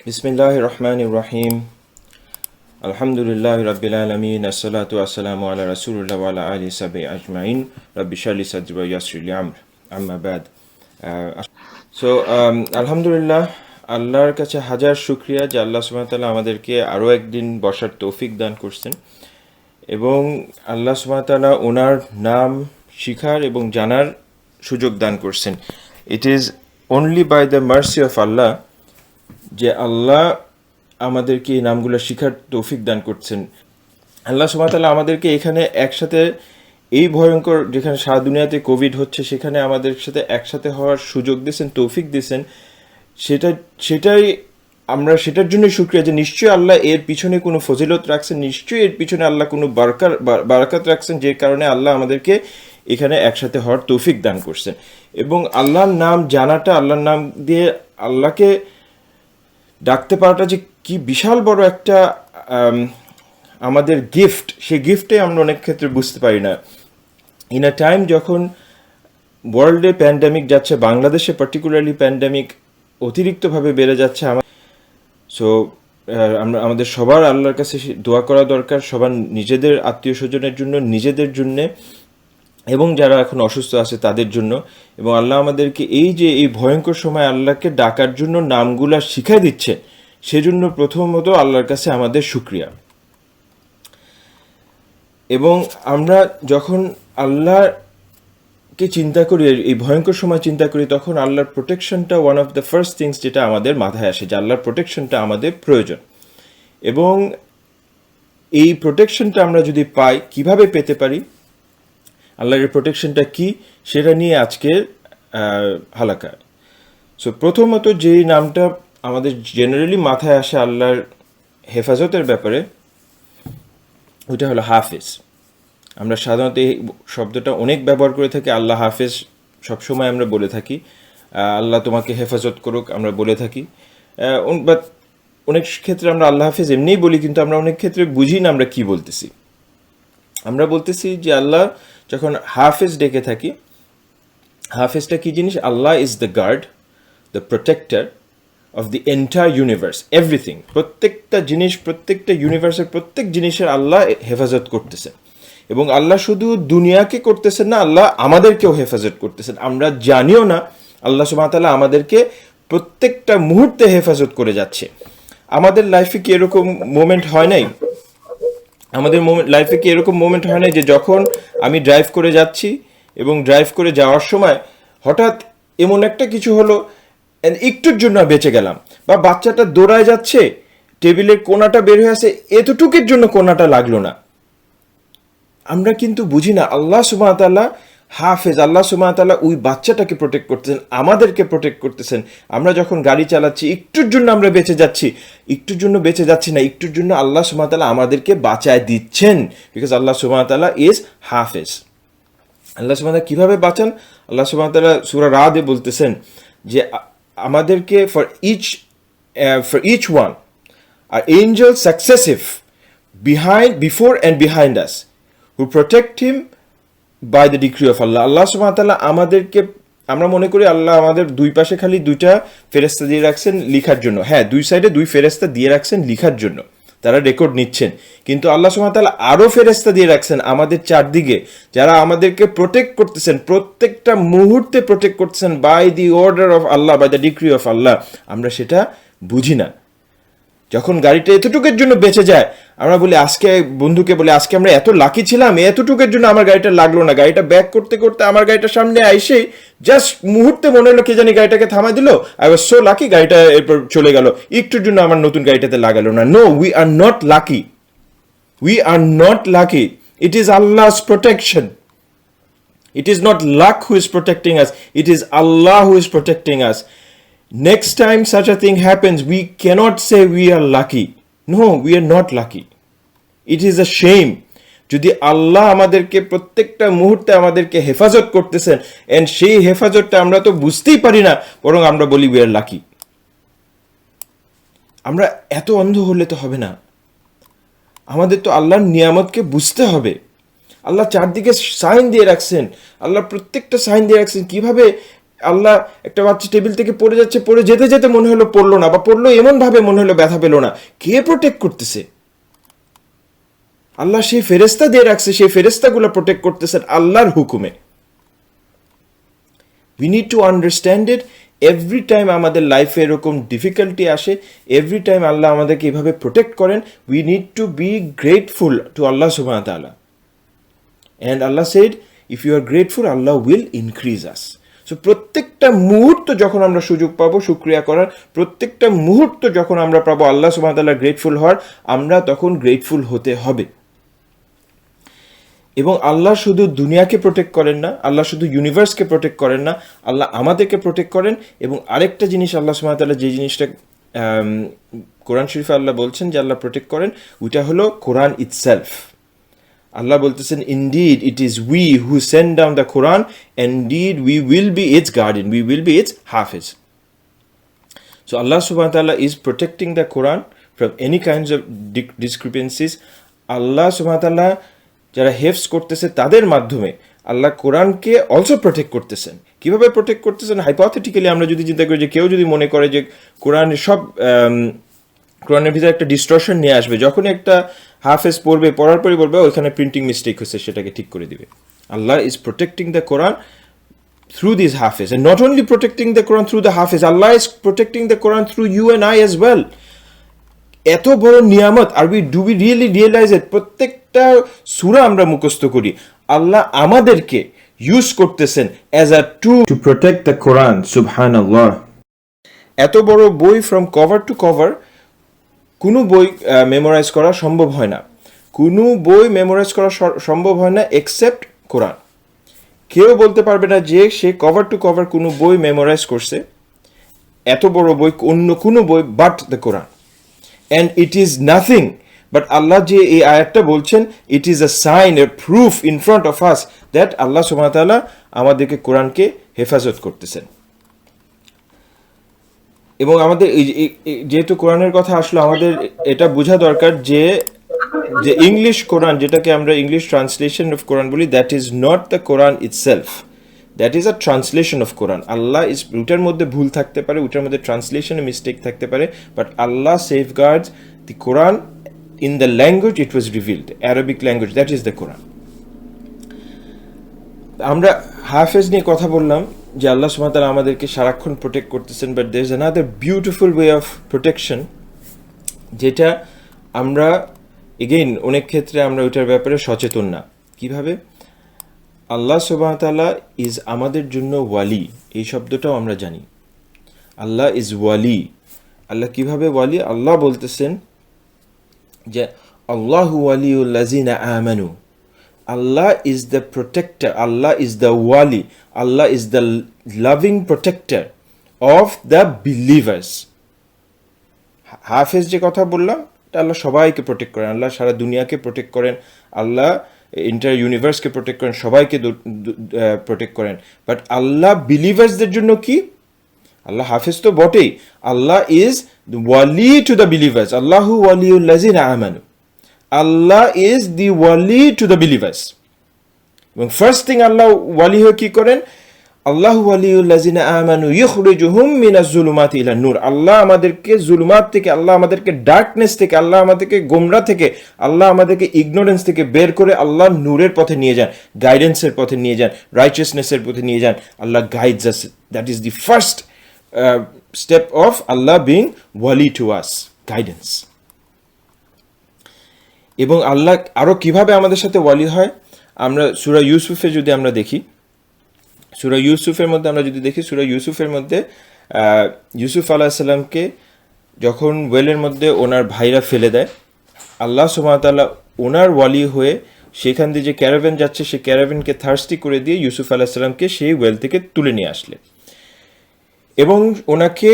বিসমিল্লাহির রহমানির রহিম। আলহামদুলিল্লাহি রাব্বিল আলামিন, আসসালাতু ওয়াসসালামু আলা রাসূলিল্লাহ ওয়া আলা আলিহি সাহবিহি আজমাইন। রাব্বি ইশরাহ লি সাদরি ওয়া ইয়াসসির লি আমরি, আম্মা বাদ। সো আলহামদুলিল্লাহ, আল্লাহর কাছে হাজার শুকরিয়া যে আল্লাহ সুবহানাহু ওয়া তাআলা আমাদেরকে আরও একদিন বসার তৌফিক দান করছেন এবং আল্লাহ সুবহানাহু ওয়া তাআলা ওনার নাম শিখার এবং জানার সুযোগ দান করছেন। It is only by the mercy of Allah যে আল্লাহ আমাদেরকে এই নামগুলো শিখার তৌফিক দান করছেন। আল্লাহ সুবহানাহু ওয়া তাআলা আমাদেরকে এখানে একসাথে, এই ভয়ঙ্কর যেখানে সারা দুনিয়াতে কোভিড হচ্ছে সেখানে আমাদের সাথে একসাথে হওয়ার সুযোগ দিয়েছেন, তৌফিক দিয়েছেন। সেটাই আমরা সেটার জন্যই শুকরিয়া যে নিশ্চয়ই আল্লাহ এর পিছনে কোনো ফজিলত রাখছেন, নিশ্চয়ই এর পিছনে আল্লাহ কোনো বারাকাত রাখছেন, যে কারণে আল্লাহ আমাদেরকে এখানে একসাথে হওয়ার তৌফিক দান করছেন। এবং আল্লাহর নাম জানাটা, আল্লাহর নাম দিয়ে আল্লাহকে ডাকতে পারাটা যে কি বিশাল বড় একটা আমাদের গিফট, সেই গিফটে আমরা অনেক ক্ষেত্রে বুঝতে পারি না। ইন আ টাইম যখন ওয়ার্ল্ডে প্যান্ডেমিক যাচ্ছে, বাংলাদেশে পার্টিকুলারলি প্যান্ডেমিক অতিরিক্তভাবে বেড়ে যাচ্ছে, সো আমাদের সবার আল্লাহর কাছে দোয়া করা দরকার, সবার নিজেদের আত্মীয় স্বজনের জন্য, নিজেদের জন্যে, এবং যারা এখন অসুস্থ আছে তাদের জন্য। এবং আল্লাহ আমাদেরকে এই যে এই ভয়ঙ্কর সময় আল্লাহকে ডাকার জন্য নামগুলা শিখাই দিচ্ছে, সেজন্য প্রথমত আল্লাহর কাছে আমাদের শুকরিয়া। এবং আমরা যখন আল্লাহকে চিন্তা করি, এই ভয়ঙ্কর সময় চিন্তা করি, তখন আল্লাহর প্রোটেকশনটা one of the first things যেটা আমাদের মাথায় আসে, যে আল্লাহর প্রোটেকশনটা আমাদের প্রয়োজন। এবং এই প্রোটেকশনটা আমরা যদি পাই, কিভাবে পেতে পারি, আল্লাহর প্রোটেকশনটা কি, সেটা নিয়ে আজকে হালাকা। সো প্রথমত যেই নামটা আমাদের জেনারেলি মাথায় আসে আল্লাহর হেফাজতের ব্যাপারে, ওইটা হলো হাফেজ। আমরা সাধারণত এই শব্দটা অনেক ব্যবহার করে থাকি। আল্লাহ হাফেজ সবসময় আমরা বলে থাকি, আল্লাহ তোমাকে হেফাজত করুক আমরা বলে থাকি। বাট অনেক ক্ষেত্রে আমরা আল্লাহ হাফেজ এমনিই বলি, কিন্তু আমরা অনেক ক্ষেত্রে বুঝি না আমরা কি বলতেছি। আমরা বলতেছি যে আল্লাহ যখন হাফেজ ডেকে থাকি, হাফেজটা কি জিনিস? Allah is the guard, the protector of the entire universe, everything. প্রত্যেকটা জিনিস, প্রত্যেকটা ইউনিভার্সের প্রত্যেক জিনিসের আল্লাহ হেফাজত করতেছেন। এবং আল্লাহ শুধু দুনিয়াকে করতেছেন না, আল্লাহ আমাদেরকেও হেফাজত করতেছেন। আমরা জানিও না আল্লাহ সুবহানাহু ওয়া তাআলা আমাদেরকে প্রত্যেকটা মুহূর্তে হেফাজত করে যাচ্ছে। আমাদের লাইফে কি এরকম মোমেন্ট হয় নাই? আমাদের লাইফে কি এরকম মোমেন্ট হয় না যে যখন আমি ড্রাইভ করে যাচ্ছি এবং ড্রাইভ করে যাওয়ার সময় হঠাৎ এমন একটা কিছু হলো, একটুর জন্য বেঁচে গেলাম, বা বাচ্চাটা দৌড়ায় যাচ্ছে, টেবিলের কোনাটা বের হয়ে আসে, এতটুকুর জন্য কোনাটা লাগলো না। আমরা কিন্তু বুঝি না আল্লাহ সুবহানাহু ওয়া তাআলা হাফেজ, আল্লাহ সুবহানাহু ওয়া তাআলা ওই বাচ্চাটাকে প্রোটেক্ট করতেছেন, আমাদেরকে প্রোটেক্ট করতেছেন। আমরা যখন গাড়ি চালাচ্ছি, একটুর জন্য আমরা বেঁচে যাচ্ছি, একটুর জন্য বেঁচে যাচ্ছি না, একটুর জন্য আল্লাহ সুবহানাহু ওয়া তাআলা আমাদেরকে বাঁচায় দিচ্ছেন, বিকজ আল্লাহ সুবহানাহু ওয়া তাআলা ইজ হাফেজ। আল্লাহ সুবহানাহু ওয়া তাআলা কিভাবে বাঁচান? আল্লাহ সুবহানাহু ওয়া তাআলা সূরা রাদে বলতেছেন যে আমাদেরকে for each one are angel successive before and behind us who protect him by the decree of Allah. আল্লাহ সুবহানাহু ওয়া তাআলা আমাদেরকে, আমরা মনে করি আল্লাহ আমাদের দুই পাশে খালি দুইটা ফেরেশতা দিয়ে রাখছেন লিখার জন্য। হ্যাঁ, দুই সাইডে দুই ফেরেশতা দিয়ে রাখছেন লিখার জন্য, তারা রেকর্ড নিচ্ছেন। কিন্তু আল্লাহ সুবহানাহু ওয়া তাআলা আরও ফেরেশতা দিয়ে রাখছেন আমাদের চারদিকে, যারা আমাদেরকে প্রোটেক্ট করতেছেন, প্রত্যেকটা মুহূর্তে প্রোটেক্ট করতেছেন by the order of Allah, by the decree of Allah. আমরা সেটা বুঝি না। যখন গাড়িটা এতটুকুর জন্য বেঁচে যায়, আমরা বলি, আজকে বন্ধুকে বলি, আজকে আমরা এত লাকি ছিলাম, এতটুকুর জন্য আমার গাড়িটা লাগলো না। গাড়িটা ব্যাক করতে করতে আমার গাড়িটা সামনে আইসেই জাস্ট মুহূর্তে মনে হলো কে জানি গাড়িটাকে থামাই দিল, আই ওয়াজ সো লাকি, গাড়িটা এরপর চলে গেল, একটুর জন্য আমার নতুন গাড়িটাতে লাগালো না। No, we are not lucky, we are not lucky. It is Allah's protection. It is not luck who is protecting us, it is Allah who is protecting us. Next time such a thing happens, we cannot say we are lucky. No, we are not lucky. It is a shame. যদি আল্লাহ আমাদেরকে প্রত্যেকটা মুহূর্তে আমাদেরকে হেফাজত করতেছেন, and সেই হেফাজতটা আমরা তো বুঝতেই পারি না, বরং আমরা বলি we are lucky. আমরা এত অন্ধ হলে তো হবে না, আমাদের তো আল্লাহর নিয়ামতকে বুঝতে হবে। আল্লাহ চারদিকে সাইন দিয়ে রাখছেন, আল্লাহ প্রত্যেকটা সাইন দিয়ে রাখছেন, কিভাবে আল্লাহ একটা বাচ্চা টেবিল থেকে পড়ে যাচ্ছে, পড়ে যেতে যেতে মনে হলো পড়লো না, বা পড়লো এমন ভাবে মনে হলো ব্যথা পেল না, কে প্রোটেক্ট করতেছে? আল্লাহ সেই ফেরেস্তা দিয়ে রাখছে, সেই ফেরেস্তাগুলো প্রোটেক্ট করতেছেন আল্লাহর হুকুমে। We need to understand it. Every time আমাদের লাইফে এরকম ডিফিকাল্টি আসে, এভরি টাইম আল্লাহ আমাদেরকে এভাবে প্রোটেক্ট করেন, we need to be grateful to Allah সুবহানাহু ওয়া তাআলা। And Allah said, if you are grateful, Allah will increase us. So প্রত্যেকটা মুহূর্ত যখন আমরা সুযোগ পাবো শুকরিয়া করার, প্রত্যেকটা মুহূর্ত যখন আমরা পাবো আল্লাহ সুবহানাহু ওয়া তাআলা গ্রেটফুল হওয়ার, আমরা তখন গ্রেটফুল হতে হবে। এবং আল্লাহ শুধু দুনিয়াকে প্রোটেক্ট করেন না, আল্লাহ শুধু ইউনিভার্সকে প্রোটেক্ট করেন না, আল্লাহ আমাদেরকে প্রোটেক্ট করেন। এবং আরেকটা জিনিস আল্লাহ সুবহানাহু ওয়া তাআলা যে জিনিসটা কোরআন শরীফে আল্লাহ বলছেন যে আল্লাহ প্রোটেক্ট করেন, ওইটা হলো কোরআন ইটসেলফ। আল্লাহ বলতেছেন, indeed it is we who send down the Quran, indeed we will be it's guardian, we will be it's হাফেজ। So Allah subhanahu wa ta'ala is protecting the Quran from any kinds of discrepancies. Allah subhanahu wa ta'ala যারা হেফজ করতেছে তাদের মাধ্যমে আল্লাহ কোরআনকে also protect করতেছেন। কিভাবে protect করতেছেন? Hypothetically আমরা যদি চিন্তা করি যে কেউ যদি মনে করে যে কোরআনের সব কোরআনের ভিতরে একটা ডিস্টর্শন নিয়ে আসবে, যখনই একটা হাফেজ পড়বে, পড়ার পরই বলবে ওইখানে প্রিন্টিং মিস্টেক হচ্ছে, সেটাকে ঠিক করে দিবে। Allah is protecting the Quran through these hafiz, and not only protecting the Quran through the hafiz, Allah is protecting the Quran through you and I as well. এত বড় নিয়ামত, আর do we really realize it? প্রত্যেকটা সূরা আমরা মুখস্থ করি, Allah আমাদেরকে ইউজ করতেছেন as a to protect the Quran. সুবহানাল্লাহ। এত বড় বই ফ্রম কভার টু কভার, কোনো বই মেমোরাইজ করা সম্ভব হয় না, কোনো বই মেমোরাইজ করা সম্ভব হয় না এক্সেপ্ট কোরআন। কেউ বলতে পারবে না যে সে কভার টু কভার কোনো বই মেমোরাইজ করছে, এত বড় বই, অন্য কোনো বই but the Quran. And it is nothing but Allah যে এই আয়াতটা বলছেন, it is a sign, a proof in front of us that Allah সুবহানাহু ওয়া তাআলা আমাদেরকে কোরআনকে হেফাজত করতেছেন। এবং আমাদের যেহেতু কোরআনের কথা আসলো, আমাদের এটা বোঝা দরকার যে যে ইংলিশ কোরআন, যেটাকে আমরা ইংলিশ ট্রান্সলেশন অফ কোরআন বলি, that is not the Quran itself, that is a translation of Quran. Allah is, ওটার মধ্যে ভুল থাকতে পারে, ওটার মধ্যে ট্রান্সলেশনে মিস্টেক থাকতে পারে, but Allah safeguards the Quran in the language it was revealed, Arabic language, that is the Quran. আমরা হাফেজ নিয়ে কথা বললাম যে আল্লাহ সুবহানাহু ওয়া তাআলা আমাদেরকে সারাক্ষণ প্রোটেক্ট করতেছেন, but there is another beautiful way of protection, যেটা আমরা এগেইন অনেক ক্ষেত্রে আমরা ওইটার ব্যাপারে সচেতন না। কিভাবে? আল্লাহ সুবহানাহু ওয়া তাআলা ইজ আমাদের জন্য ওয়ালি, এই শব্দটাও আমরা জানি। আল্লাহ ইজ ওয়ালি। আল্লাহ কিভাবে ওয়ালি? আল্লাহ বলতেছেন যে আল্লাহু ওয়ালিউল লাযিনা আমানু, Allah is the protector, Allah is the ওয়ালি, Allah is the loving protector of the believers. হাফেজ যে কথা বললাম, আল্লাহ সবাইকে প্রোটেক্ট করেন, আল্লাহ সারা দুনিয়াকে প্রোটেক্ট করেন, আল্লাহ ইন্টার ইউনিভার্সকে প্রোটেক্ট করেন, সবাইকে প্রোটেক্ট করেন। বাট আল্লাহ বিলিভার্সদের জন্য কি? আল্লাহ হাফেজ তো বটেই, আল্লাহ ইজ ওয়ালি টু দ্য বিলিভার্স। আল্লাহু ওয়ালিউল লাযিনা আমানু, আল্লাহ ইজ দি ওয়ালি টু দ্য বিলিভার্স। এবং ফার্স্ট থিং আল্লাহ ওয়ালি হয়ে কি করেন? আল্লাহু ওয়ালিউল লাযিনা আমানু ইখরিজুহুম মিনাজ যুলুমাতি ইলান নূর। আল্লাহ আমাদেরকে জুলুমাত থেকে, আল্লাহ আমাদেরকে ডার্কনেস থেকে, আল্লাহ আমাদেরকে গোমরা থেকে, আল্লাহ আমাদেরকে ইগনোরেন্স থেকে বের করে আল্লাহ নূরের পথে নিয়ে যান, গাইডেন্সের পথে নিয়ে যান, রাইচিয়াসনেসের পথে নিয়ে যান। Allah guides us, that is the first step of Allah being ওয়ালি টু আস, গাইডেন্স। এবং আল্লাহ আরও কিভাবে আমাদের সাথে ওয়ালি হয়, আমরা সূরা ইউসুফে যদি আমরা দেখি, সূরা ইউসুফের মধ্যে আমরা যদি দেখি, সূরা ইউসুফের মধ্যে ইউসুফ আলাইহিস সালামকে যখন ওয়েলের মধ্যে ওনার ভাইরা ফেলে দেয়, আল্লাহ সুবহানাহু ওয়া তাআলা ওনার ওয়ালি হয়ে সেখান দিয়ে যে ক্যারাভেন যাচ্ছে, সেই ক্যারাভেনকে থার্স্টি করে দিয়ে ইউসুফ আলাইহিস সালামকে সেই ওয়েল থেকে তুলে নিয়ে আসলেন এবং ওনাকে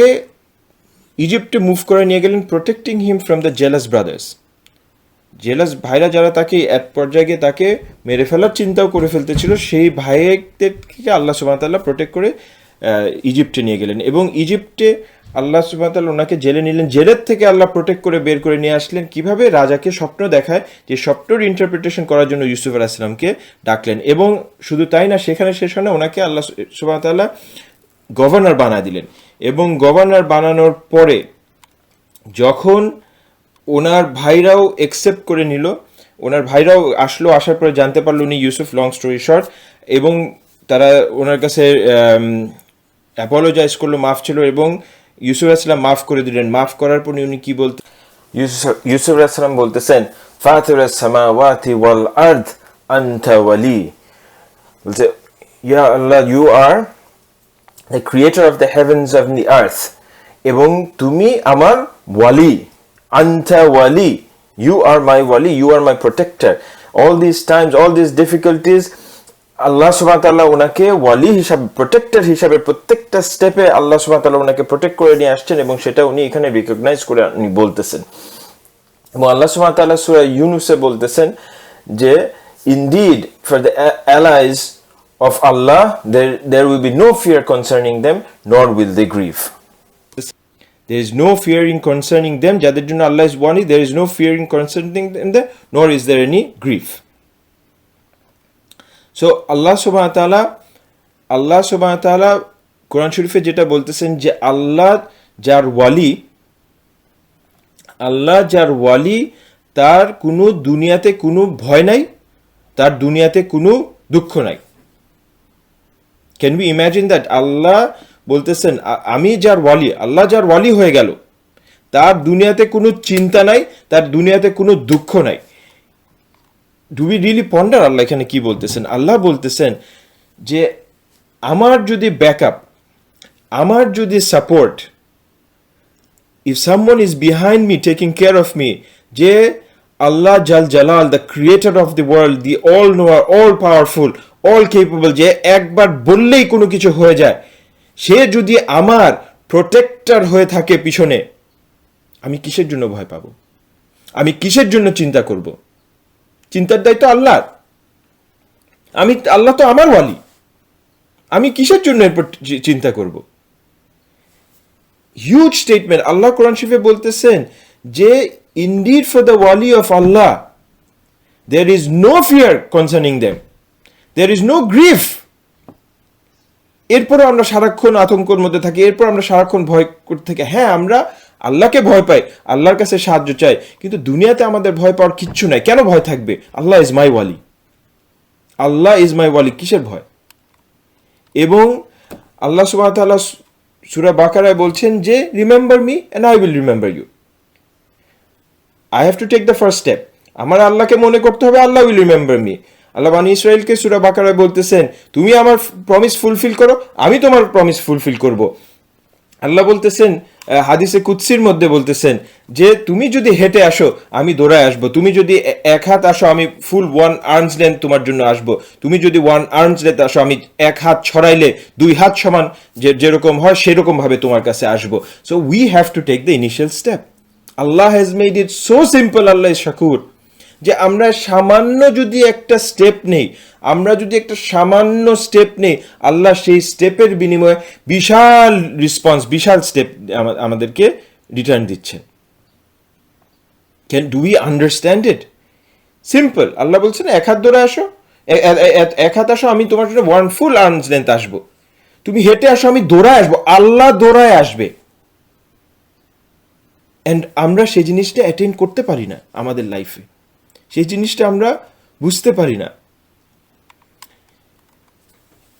ইজিপ্টে মুভ করে নিয়ে গেলেন, protecting him from the jealous brothers. Jealous ভাইরা যারা তাকে এক পর্যায়ে তাকে মেরে ফেলার চিন্তাও করে ফেলতেছিল, সেই ভাইদেরকে আল্লাহ সুবহানাহু ওয়া তাআলা প্রোটেক্ট করে ইজিপ্টে নিয়ে গেলেন। এবং ইজিপ্টে আল্লাহ সুবহানাহু ওয়া তাআলা ওনাকে জেলে নিলেন, জেলের থেকে আল্লাহ প্রোটেক্ট করে বের করে নিয়ে আসলেন। কিভাবে? রাজাকে স্বপ্ন দেখায়, যে স্বপ্নর ইন্টারপ্রিটেশন করার জন্য ইউসুফ আলাইহিস সালামকে ডাকলেন। এবং শুধু তাই না, সেখানে শেষ হয় না, ওনাকে আল্লাহ সুবহানাহু ওয়া তাআলা গভর্নর বানিয়ে দিলেন। এবং গভর্নর বানানোর পরে যখন ওনার ভাইরাও একসেপ্ট করে নিল, ওনার ভাইরাও আসার পরে জানতে পারলো উনি ইউসুফ, লং স্টোরি শর্ট, এবং তারা ওনার কাছে অ্যাপোলোজাইজ করলো, মাফ ছিল, এবং ইউসুফ আসলাম মাফ করে দিলেন। মাফ করার পর উনি কি বলতে, ইউসুফ আসলাম বলতেছেন, ফাতিরাস সামাওয়াতি ওয়াল আরদ আনতা ওয়ালি, বলছে ইয়া Allah, you are the creator of the heavens and the earth, এবং তুমি আমার ওয়ালি, anta wali, you are my wali, you are my protector. All these times, all these difficulties, আল্লাহ সুবহানাহু ওয়া তাআলা ওনাকে ওয়ালি হিসাবে, প্রোটেক্টর হিসাবে প্রত্যেকটা স্টেপে আল্লাহ সুবহানাহু ওয়া তাআলা ওনাকে প্রোটেক্ট করে নিয়ে আসছেন, এবং সেটা উনি এখানে রিকগনাইজ করে উনি বলতেছেন। এবং আল্লাহ সুবহানাহু ওয়া তাআলা সূরা ইউনুসে বলতেছেন যে indeed for the allies of Allah there will be no fear concerning them, nor will they grieve. There is no fearing concerning them, যাদের জন্য আল্লাহ is wali, there is no fearing concerning them, nor is there any grief. So আল্লাহ সুবহানাহু ওয়া তাআলা কোরআন শরীফে যেটা বলতেছেন যে আল্লাহ যার ওয়ালি তার কোনো দুনিয়াতে কোনো ভয় নাই, তার দুনিয়াতে কোনো দুঃখ নাই। Can we imagine that? Allah বলতেছেন আমি যার ওয়ালি, আল্লাহ যার ওয়ালি হয়ে গেল, তার দুনিয়াতে কোনো চিন্তা নাই, তার দুনিয়াতে কোনো দুঃখ নাই। ডু উই রিয়েলি পন্ডার আল্লাহ এখানে কি বলতেছেন? আল্লাহ বলতেছেন যে আমার যদি ব্যাকআপ, আমার যদি support, if someone is behind me taking care of me, যে আল্লাহ জাল Jalal, the creator of the world, the all knower, all powerful, all capable, যে একবার বললেই কোনো কিছু হয়ে যায়, সে যদি আমার প্রোটেক্টর হয়ে থাকে পিছনে, আমি কিসের জন্য ভয় পাবো? আমি কিসের জন্য চিন্তা করব? চিন্তার দায়িত্ব আল্লাহর। আল্লাহ তো আমার ওয়ালি, আমি কিসের জন্য এরপর চিন্তা করব? Huge statement. আল্লাহ কোরআন শরীফে বলতেছেন যে indeed for the wali of Allah there is no fear concerning them, there is no grief. এরপর আমরা সারাক্ষণ আতঙ্কের মধ্যে থাকি, এরপর আমরা সারাক্ষণ ভয় করতে থাকি। হ্যাঁ, আমরা আল্লাহকে ভয় পাই, আল্লাহর কাছে সাহায্য চাই, কিন্তু দুনিয়াতে আমাদের ভয় পাওয়ার কিচ্ছু নাই। কেন ভয় থাকবে? আল্লাহ is my Wali, Allah is my ওয়ালি, কিসের ভয়? এবং আল্লাহ সুবহানাহু ওয়া তাআলা সূরা বাকারায় বলছেন যে remember me and I will remember you. I have to take the first step. আমার আল্লাহকে মনে করতে হবে, আল্লাহ উইল রিমেম্বার মি। আল্লাহ বানি ইসরাইলকে সূরা বাকারায় বলতেছেন তুমি আমার প্রমিস ফুলফিল করো, আমি তোমার প্রমিস ফুলফিল করব। আল্লাহ বলতেছেন হাদিসে কুদসির মধ্যে বলতেছেন যে তুমি যদি হেঁটে আসো আমি দৌড়ায় আসবো, তুমি যদি এক হাত আসো আমি ফুল 1 আর্মস লেন্থ তোমার জন্য আসবো, তুমি যদি 1 আর্মস লেন্থ আসো আমি এক হাত ছড়াইলে 2 হাত সমান যেরকম হয় সেরকম ভাবে তোমার কাছে আসবো। So we have to take the initial step. Allah has made it so simple, Allah is শাকুর, যে আমরা সামান্য যদি একটা স্টেপ নেই, আমরা যদি একটা সামান্য স্টেপ নেই, আল্লাহ সেই স্টেপের বিনিময়ে বিশাল রেসপন্স, বিশাল স্টেপ আমাদেরকে রিটার্ন দিচ্ছেন। Do we understand it? Simple. Allah বলছেন এক হাত ধরে আসো, এক হাত আসো আমি তোমার জন্য 1 ফুল আর্মস লেন্থ আসবো, তুমি হেঁটে আসো আমি দৌড়ায় আসবো, আল্লাহ দৌড়ায় আসবে। অ্যান্ড আমরা সেই জিনিসটা অ্যাটেন্ড করতে পারি না আমাদের লাইফে, সেই জিনিসটা আমরা বুঝতে পারি না।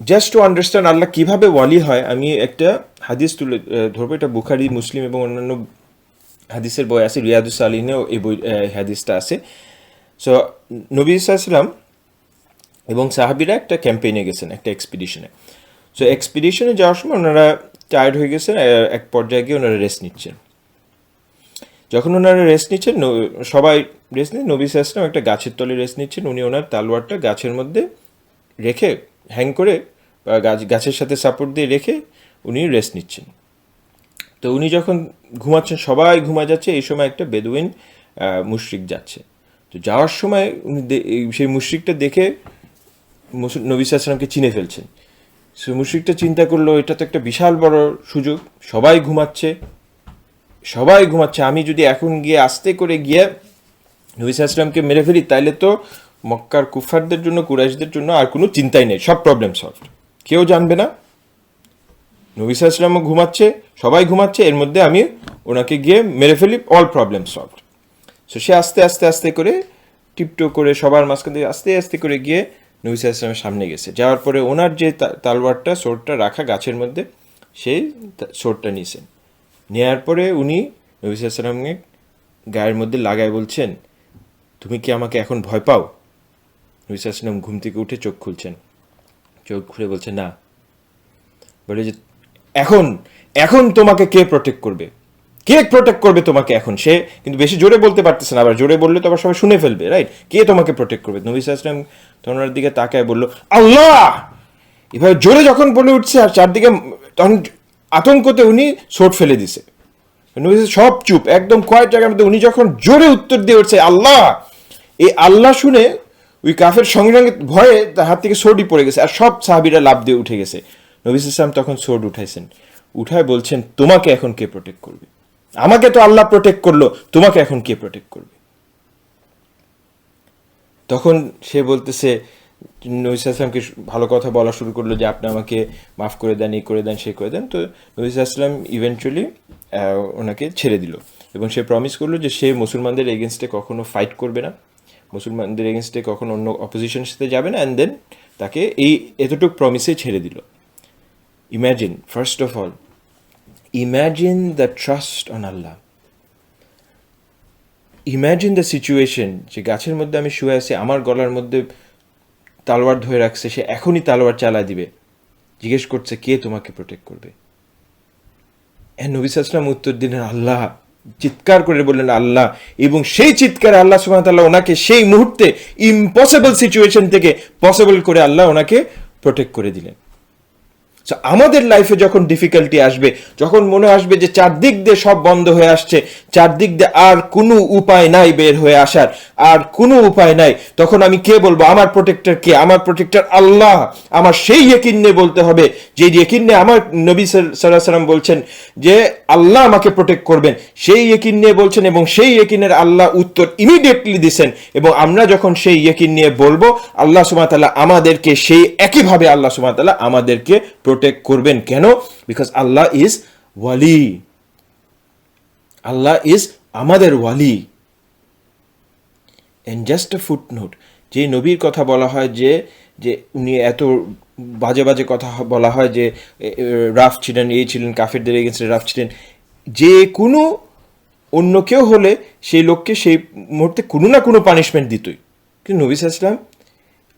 জাস্ট টু আন্ডারস্ট্যান্ড আল্লাহ কিভাবে ওয়ালি হয়, আমি একটা হাদিস তুলে ধরবো। এটা বুখারী, মুসলিম এবং অন্যান্য হাদিসের বই আছে, রিয়াদুস সালিহিনেও এই বই হাদিসটা আছে। সো নবী সাল্লাল্লাহু আলাইহি ওয়াসাল্লাম এবং সাহাবীরা একটা ক্যাম্পেইনে গেছেন, একটা এক্সপিডিশনে। সো এক্সপিডিশনে যাওয়ার সময় ওনারা টায়ার্ড হয়ে গেছেন, এক পর্যায়ে গিয়ে ওনারা রেস্ট নিচ্ছেন। যখন ওনারা রেস্ট নিচ্ছেন, সবাই রেস্ট নিয়ে, নবী সাল্লাল্লাহু আলাইহি ওয়াসাল্লাম একটা গাছের তলে রেস্ট নিচ্ছেন। উনি ওনার তালোয়ারটা গাছের মধ্যে রেখে, হ্যাং করে, গাছের সাথে সাপোর্ট দিয়ে রেখে উনি রেস্ট নিচ্ছেন। তো উনি যখন ঘুমাচ্ছেন, সবাই ঘুমা যাচ্ছে, এই সময় একটা বেদুইন মুশরিক যাচ্ছে। তো যাওয়ার সময় উনি সেই মুশরিকটা দেখে নবী সাল্লাল্লাহু আলাইহি ওয়াসাল্লামকে চিনে ফেলছেন। সে মুশরিকটা চিন্তা করলো এটা তো একটা বিশাল বড় সুযোগ, সবাই ঘুমাচ্ছে, আমি যদি এখন গিয়ে আস্তে করে গিয়ে নবী সাল্লাল্লাহু আলাইহি ওয়াসাল্লামকে মেরে ফেলি, তাইলে তো মক্কার কুফারদের জন্য, কুরাইশদের জন্য আর কোনো চিন্তাই নেই, সব প্রবলেম সলভ, কেউ জানবে না। নবী সাল্লাল্লাহু আলাইহি ওয়াসাল্লামও ঘুমাচ্ছে, সবাই ঘুমাচ্ছে, এর মধ্যে আমি ওনাকে গিয়ে মেরে ফেলি, অল প্রবলেম সলভড। সো সে আস্তে আস্তে আস্তে করে টিপটো করে সবার মাঝখান থেকে আস্তে আস্তে করে গিয়ে নবী সাল্লাল্লাহু আলাইহি ওয়াসাল্লামের সামনে গেছে। যাওয়ার পরে ওনার যে তালওয়ারটা, সোর্ডটা রাখা গাছের মধ্যে, সেই সোর্ডটা নিয়েছেন। নেওয়ার পরে উনি নবী সাল্লাল্লাহু আলাইহি ওয়াসাল্লামকে গায়ের মধ্যে লাগায় বলছেন, তুমি কি আমাকে এখন ভয় পাও? নবী সাল্লাল্লাহু আলাইহি ওয়াসাল্লাম ঘুম থেকে উঠে চোখ খুলছেন, চোখ খুলে বলছে না। বলে যে এখন এখন তোমাকে কে প্রোটেক্ট করবে, কে প্রোটেক্ট করবে তোমাকে এখন? সে কিন্তু বেশি জোরে বলতে পারতেছে না, আবার জোরে বললে তো আবার সবাই শুনে ফেলবে, রাইট? কে তোমাকে প্রোটেক্ট করবে? নবী সাল্লাল্লাহু আলাইহি ওয়াসাল্লাম তখন ওনার দিকে তাকায় বলল, আল্লাহ। এভাবে জোরে যখন বলে উঠছে আর চারদিকে, তখন আতঙ্কতে উনি সোট ফেলে দিছে। নবী সব চুপ, একদম কয়েক জায়গার মধ্যে উনি যখন জোরে উত্তর দিয়ে উঠছে আল্লাহ, এই আল্লাহ শুনে ওই কাফের সঙ্গে সঙ্গে ভয়ে তার হাত থেকে সোর্ডই পড়ে গেছে, আর সব সাহাবীরা লাফ দিয়ে উঠে গেছে। নবী সাল্লাল্লাহু আলাইহি ওয়াসাল্লাম তখন সোর্ড উঠাইছেন, উঠায় বলছেন, তোমাকে এখন কে প্রোটেক্ট করবে? আমাকে তো আল্লাহ প্রোটেক্ট করলো, তোমাকে এখন কে প্রোটেক্ট করবে? তখন সে বলতেছে, নবী সাল্লাল্লাহু আলাইহি ওয়াসাল্লামকে ভালো কথা বলা শুরু করলো যে আপনি আমাকে মাফ করে দেন, এই করে দেন, সে করে দেন। তো নবী সাল্লাল্লাহু আলাইহি ওয়াসাল্লাম ইভেন্চুয়ালি ওনাকে ছেড়ে দিল, এবং সে প্রমিস করলো যে সে মুসলমানদের এগেনস্টে কখনো ফাইট করবে না, মুসলমানদের এগেনস্টে কখনো অন্য অপোজিশনের সাথে যাবে না, অ্যান্ড দেন তাকে এই এতটুকু প্রমিসেই ছেড়ে দিল। Imagine, first of all imagine the trust on Allah. Imagine the situation যে গাছের মধ্যে আমি শুয়ে আছি, আমার গলার মধ্যে তালোয়ার ধরে রাখছে, সে এখনই তালোয়ার চালায় দিবে, জিজ্ঞেস করছে কে তোমাকে প্রোটেক্ট করবে? নবী সাল্লাল্লাহু আলাইহি ওয়াসাল্লাম উত্তর দিলেন আল্লাহ, চিৎকার করে বললেন আল্লাহ, এবং সেই চিৎকারে আল্লাহ সুবহানাহু ওয়া তাআলা ওনাকে সেই মুহূর্তে ইম্পসিবল সিচুয়েশন থেকে পসিবল করে আল্লাহ ওনাকে প্রোটেক্ট করে দিলেন। আমাদের লাইফে যখন ডিফিকাল্টি আসবে, যখন মনে আসবে যে চারদিক দিয়ে সব বন্ধ হয়ে আসছে, চারদিক দিয়ে আর কোনো উপায় নাই বের হয়ে আসার, আর কোনো উপায় নাই, তখন আমি কে বলবো? আমার প্রোটেক্টর কে? আমার প্রোটেক্টর আল্লাহ। আমার সেই ইয়কিন নিয়ে বলতে হবে, যে ইয়কিন নিয়ে আমার নবী সাল্লাল্লাহু আলাইহি ওয়াসাল্লাম বলছেন যে আল্লাহ আমাকে প্রোটেক্ট করবেন, সেই ইয়কিন নিয়ে বলছেন, এবং সেই ইয়কিনের আল্লাহ উত্তর ইমিডিয়েটলি দিছেন। এবং আমরা যখন সেই ইয়কিন নিয়ে বলবো, আল্লাহ সুবহানাহু ওয়া তাআলা আমাদেরকে সেই একইভাবে আল্লাহ সুবহানাহু ওয়া তাআলা আমাদেরকে প্রোটেক্ট করবেন। কেন? বিকজ আল্লাহ ইজ ওয়ালি, আল্লাহ ইজ আমাদের ওয়ালি। এন্ড জাস্ট এ ফুটনোট, যে নবীর কথা বলা হয় যে যে উনি এত বাজে বাজে কথা বলা হয়, যে রাফ ছিলেন, এই ছিলেন, কাফেরদের এগেইনস্টে রাফ ছিলেন, যে কোনো অন্য কেউ হলে সেই লোককে সেই মুহূর্তে কোনো না কোনো পানিশমেন্ট দিতই। কিন্তু নবী সাল্লাল্লাহু আলাইহি ওয়াসাল্লাম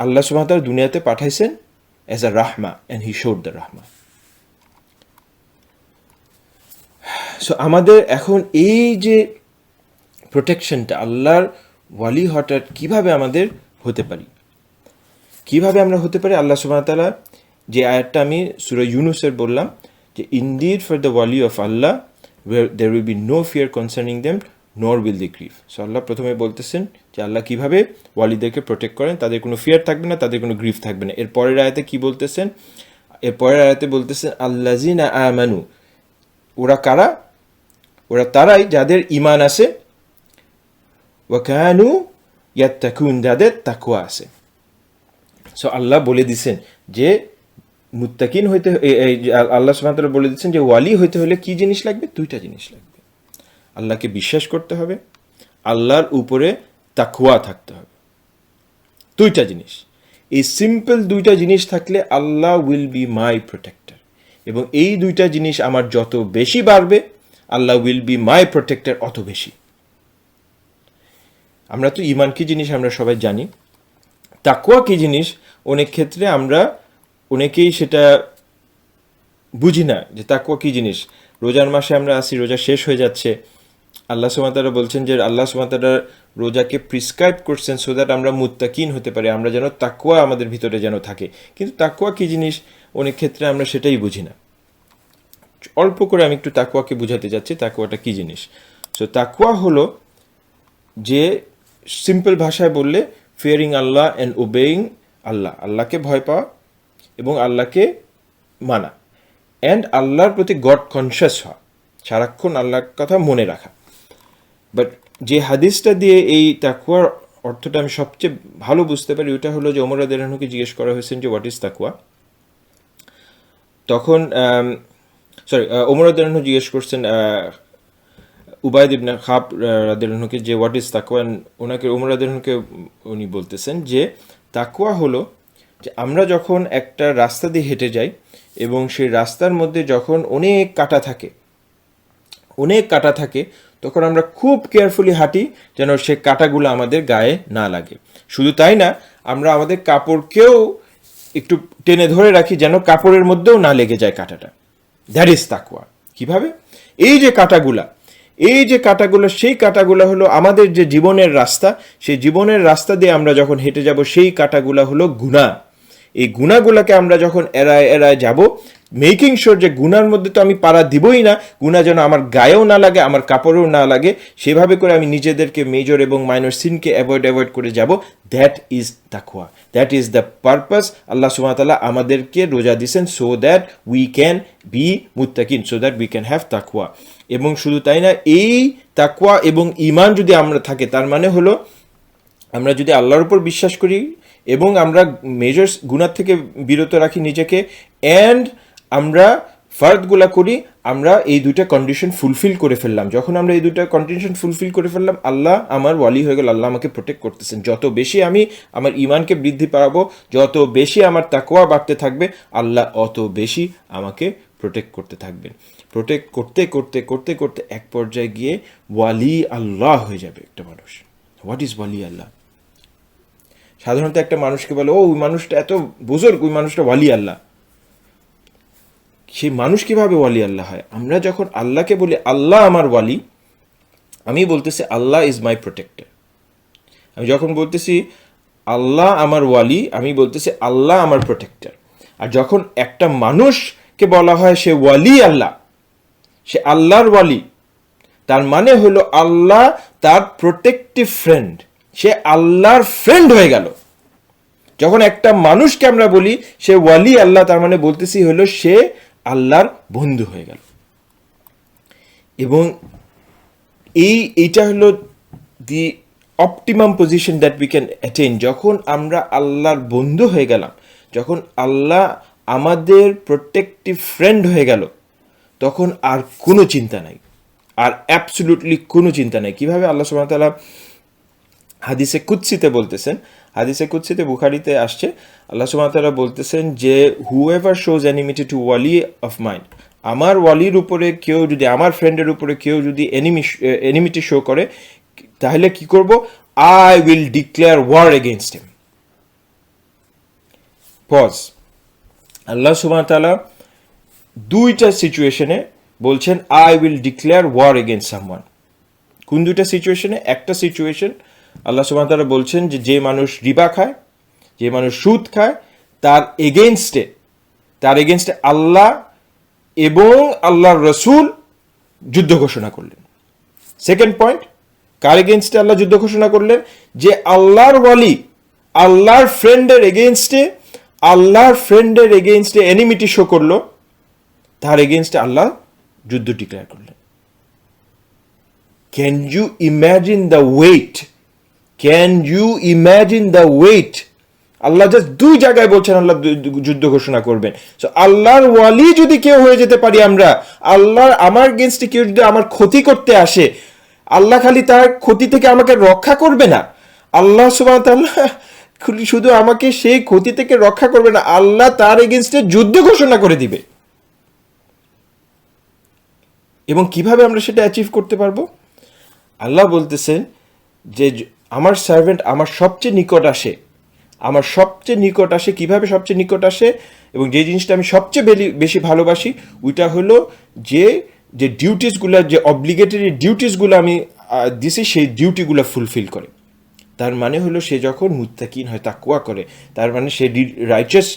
আল্লাহ সুবহানাহু ওয়া তাআলা দুনিয়াতে পাঠাইছেন অ্যাজ আ রাহমা, অ্যান্ড হি শোড দ্য রাহমা। সো আমাদের এখন এই যে প্রোটেকশনটা, আল্লাহর ওয়ালি হঠাৎ কিভাবে আমাদের হতে পারি, কিভাবে আমরা হতে পারি? আল্লাহ সুবহানাহু ওয়া তাআলা যে আয়াতটা আমি সূরা ইউনূসের বললাম, যে ইনডিড ফর দ্য ওয়ালি of Allah there will be no fear concerning them nor will they grieve. So আল্লাহ প্রথমে বলতেছেন যে আল্লাহ কিভাবে ওয়ালিদেরকে প্রোটেক্ট করেন, তাদের কোনো ফিয়ার থাকবে না, তাদের কোনো গ্রিফ থাকবে না। এর পরের আয়াতে কি বলতেছেন? এর পরের আয়াতে বলতেছেন আল্লাযিনা আমানু, ওরা কারা? ওরা তারাই যাদের ঈমান আছে, ওয়া কানু ইয়াত্তাকুন, যাদের তাকওয়া আছে। সো আল্লাহ বলে দিছেন যে মুত্তাকিন হইতে, আল্লাহ সুবহানাহু ওয়া তাআলা বলে দিচ্ছেন যে ওয়ালি হইতে হলে কি জিনিস লাগবে? দুইটা জিনিস লাগবে। আল্লাহকে বিশ্বাস করতে হবে, আল্লাহর উপরে তাকওয়া থাকতে হবে, দুইটা জিনিস। এই সিম্পল দুইটা জিনিস থাকলে আল্লাহ উইল বি মাই প্রোটেক্টর, এবং এই দুইটা জিনিস আমার যত বেশি বাড়বে, আল্লাহ উইল বি মাই প্রোটেক্টর অত বেশি। আমরা তো ঈমান কি জিনিস আমরা সবাই জানি, তাকওয়া কি জিনিস অনেক ক্ষেত্রে আমরা অনেকেই সেটা বুঝি না, যে তাকওয়া কি জিনিস। রোজার মাসে আমরা আসি, রোজা শেষ হয়ে যাচ্ছে, আল্লাহ সুবহানাহু ওয়া তাআলা বলছেন যে আল্লাহ সুবহানাহু ওয়া তাআলা রোজাকে প্রিসক্রাইব করছেন সো দ্যাট আমরা মুত্তাকিন হতে পারি, আমরা যেন তাকওয়া আমাদের ভিতরে যেন থাকে। কিন্তু তাকওয়া কি জিনিস অনেক ক্ষেত্রে আমরা সেটাই বুঝি না। অল্প করে আমি একটু তাকওয়াকে বুঝাতে যাচ্ছি, তাকওয়াটা কি জিনিস। সো তাকওয়া হলো, যে সিম্পল ভাষায় বললে ফিয়ারিং আল্লাহ অ্যান্ড ওবেইং আল্লাহ, আল্লাহকে ভয় পাওয়া এবং আল্লাহকে মানা, অ্যান্ড আল্লাহর প্রতি গড কনসিয়াস হওয়া, সারাক্ষণ আল্লাহর কথা মনে রাখা। বাট যে হাদিসটা দিয়ে এই তাকওয়ার অর্থটা আমি সবচেয়ে ভালো বুঝতে পারি, ওইটা হলো যে ওমর রাদিয়াল্লাহু আনহুকে জিজ্ঞেস করা হয়েছে যে হোয়াট ইজ তাকওয়া। তখন সরি, ওমর রাদিয়াল্লাহু আনহু জিজ্ঞেস করছেন উবাইদ ইবনে খাব রাদিয়াল্লাহু আনহুকে যে হোয়াট ইজ তাকওয়া, ওনাকে ওমর রাদিয়াল্লাহু আনহুকে উনি বলতেছেন যে তাকওয়া হলো যে আমরা যখন একটা রাস্তা দিয়ে হেঁটে যাই এবং সেই রাস্তার মধ্যে যখন অনেক কাঁটা থাকে তখন আমরা খুব কেয়ারফুলি হাঁটি যেন সে কাঁটাগুলো আমাদের গায়ে না লাগে। শুধু তাই না, আমরা আমাদের কাপড়কেও একটু টেনে ধরে রাখি যেন কাপড়ের মধ্যেও না লেগে যায় কাঁটাটা। দ্যাট ইজ তাকওয়া। কিভাবে? এই যে কাঁটাগুলো সেই কাঁটাগুলো হলো আমাদের যে জীবনের রাস্তা, সেই জীবনের রাস্তা দিয়ে আমরা যখন হেঁটে যাব সেই কাঁটাগুলো হলো গুনাহ। এই গুনাহগুলোকে আমরা যখন এড়ায় যাব, মেকিং শিওর যে গুনার মধ্যে তো আমি পাড়া দিবই না, গুনাহ যেন আমার গায়েও না লাগে, আমার কাপড়েও না লাগে, সেভাবে করে আমি নিজেদেরকে মেজর এবং মাইনর সিনকে অ্যাভয়েড করে যাব। দ্যাট ইজ তাকওয়া, that is the purpose. Allah সুবহানাহু ওয়া তাআলা আমাদেরকে রোজা দিয়েছেন so that we can be মুত্তাকিন, so that we can have তাকওয়া। এবং শুধু তাই না, এই তাকওয়া এবং ঈমান যদি আমরা থাকে, তার মানে হলো আমরা যদি আল্লাহর উপর বিশ্বাস করি এবং আমরা মেজর গুনাহ থেকে বিরত রাখি নিজেকে, অ্যান্ড আমরা ফারদগুলা করি, আমরা এই দুইটা কন্ডিশন ফুলফিল করে ফেললাম। যখন আমরা এই দুইটা কন্ডিশন ফুলফিল করে ফেললাম, আল্লাহ আমার ওয়ালি হয়ে গেল, আল্লাহ আমাকে প্রোটেক্ট করতেছেন। যত বেশি আমি আমার ঈমানকে বৃদ্ধি পাবো, যত বেশি আমার তাকওয়া বাড়তে থাকবে, আল্লাহ অত বেশি আমাকে প্রোটেক্ট করতে থাকবেন। প্রোটেক্ট করতে করতে করতে করতে এক পর্যায়ে গিয়ে ওয়ালি আল্লাহ হয়ে যাবে একটা মানুষ। হোয়াট ইজ ওয়ালি আল্লাহ? সাধারণত একটা মানুষকে বলে ও ওই মানুষটা এত বুজুর্গ, ওই মানুষটা ওয়ালি আল্লাহ। সেই মানুষ কিভাবে ওয়ালি আল্লাহ হয়? আমরা যখন আল্লাহকে বলি আল্লাহ আমার ওয়ালি, আমি বলতেছি আল্লাহ ইজ মাই প্রোটেক্টর। আমি যখন বলতেছি আল্লাহ আমার ওয়ালি, আমি বলতেছি আল্লাহ আমার প্রোটেক্টর। আর যখন একটা মানুষকে বলা হয় সে ওয়ালি আল্লাহ, সে আল্লাহর ওয়ালি, তার মানে হলো আল্লাহ তার প্রোটেক্টিভ ফ্রেন্ড, সে আল্লাহর ফ্রেন্ড হয়ে গেল। যখন একটা মানুষকে আমরা বলি সে ওয়ালি আল্লাহ, তার মানে বলতেছি হলো সে আল্লাহর বন্ধু হয়ে গেল। এবং এইটা হলো the optimum position that we can attain. যখন আমরা আল্লাহর বন্ধু হয়ে গেলাম, যখন আল্লাহ আমাদের প্রোটেক্টিভ ফ্রেন্ড হয়ে গেল, তখন আর কোনো চিন্তা নাই, আর অ্যাবসলিউটলি কোনো চিন্তা নাই। কিভাবে? আল্লাহ সুবহানাহু ওয়া তাআলা হাদিসে কুদসিতে বলতেছেন, হাদিসে কুদসিতে বুখারীতে আসছে, আল্লাহ সুবহানাহু ওয়া তাআলা বলতেছেন যে হুএভার শোজ এনিমিটি টু ওয়ালি অফ মাইন, আমার ওয়ালির উপরে কেউ যদি, আমার ফ্রেন্ডের উপরে কেউ যদি এনিমিটি শো করে, তাহলে কি করব? I will declare war against him. Pause. Allah সুবহানাহু ওয়া তাআলা দুইটা সিচুয়েশনে বলছেন I will declare war against someone. কোন দুইটা সিচুয়েশনে? একটা সিচুয়েশন আল্লাহ সুবহানাহু ওয়া তাআলা বলছেন যে মানুষ রিবা খায়, যে মানুষ সুদ খায়, তার এগেইনস্টে আল্লাহ এবং আল্লাহর রাসূল যুদ্ধ ঘোষণা করলেন। সেকেন্ড পয়েন্ট, কার এগেইনস্টে আল্লাহ যুদ্ধ ঘোষণা করলেন? যে আল্লাহর ওয়ালি আল্লাহর ফ্রেন্ডের এগেইনস্টে এনিমিটি শো করলো, তার এগেইনস্টে আল্লাহ যুদ্ধ ডিক্লেয়ার করলেন। Can you imagine the weight? Allah just দুই জায়গায় বলছেন আল্লাহ যুদ্ধ ঘোষণা করবেন। সো আল্লাহর ওয়ালি যদি কেউ হয়ে যেতে পারি আমরা, আল্লাহর আমার এগেইনস্টে কেউ যদি আমার ক্ষতি করতে আসে, আল্লাহ খালি তার ক্ষতি থেকে আমাকে রক্ষা করবে না, আল্লাহ সুবহানাহু ওয়া তাআলা শুধু আমাকে সেই ক্ষতি থেকে রক্ষা করবে না, আল্লাহ তার এগেইনস্টে যুদ্ধ ঘোষণা করে দিবে। এবং কিভাবে আমরা সেটা অ্যাচিভ করতে পারবো? আল্লাহ বলতেছেন যে আমার সার্ভেন্ট আমার সবচেয়ে নিকট আসে। কিভাবে সবচেয়ে নিকট আসে? এবং যে জিনিসটা আমি সবচেয়ে বেশি ভালোবাসি, ওইটা হলো যে ডিউটিসগুলো, যে অব্লিগেটরি ডিউটিসগুলো আমি দিছি, সেই ডিউটিগুলো ফুলফিল করে। তার মানে হলো সে যখন মুত্তাকিন হয়, তাকওয়া করে, তার মানে সে রাইচাস,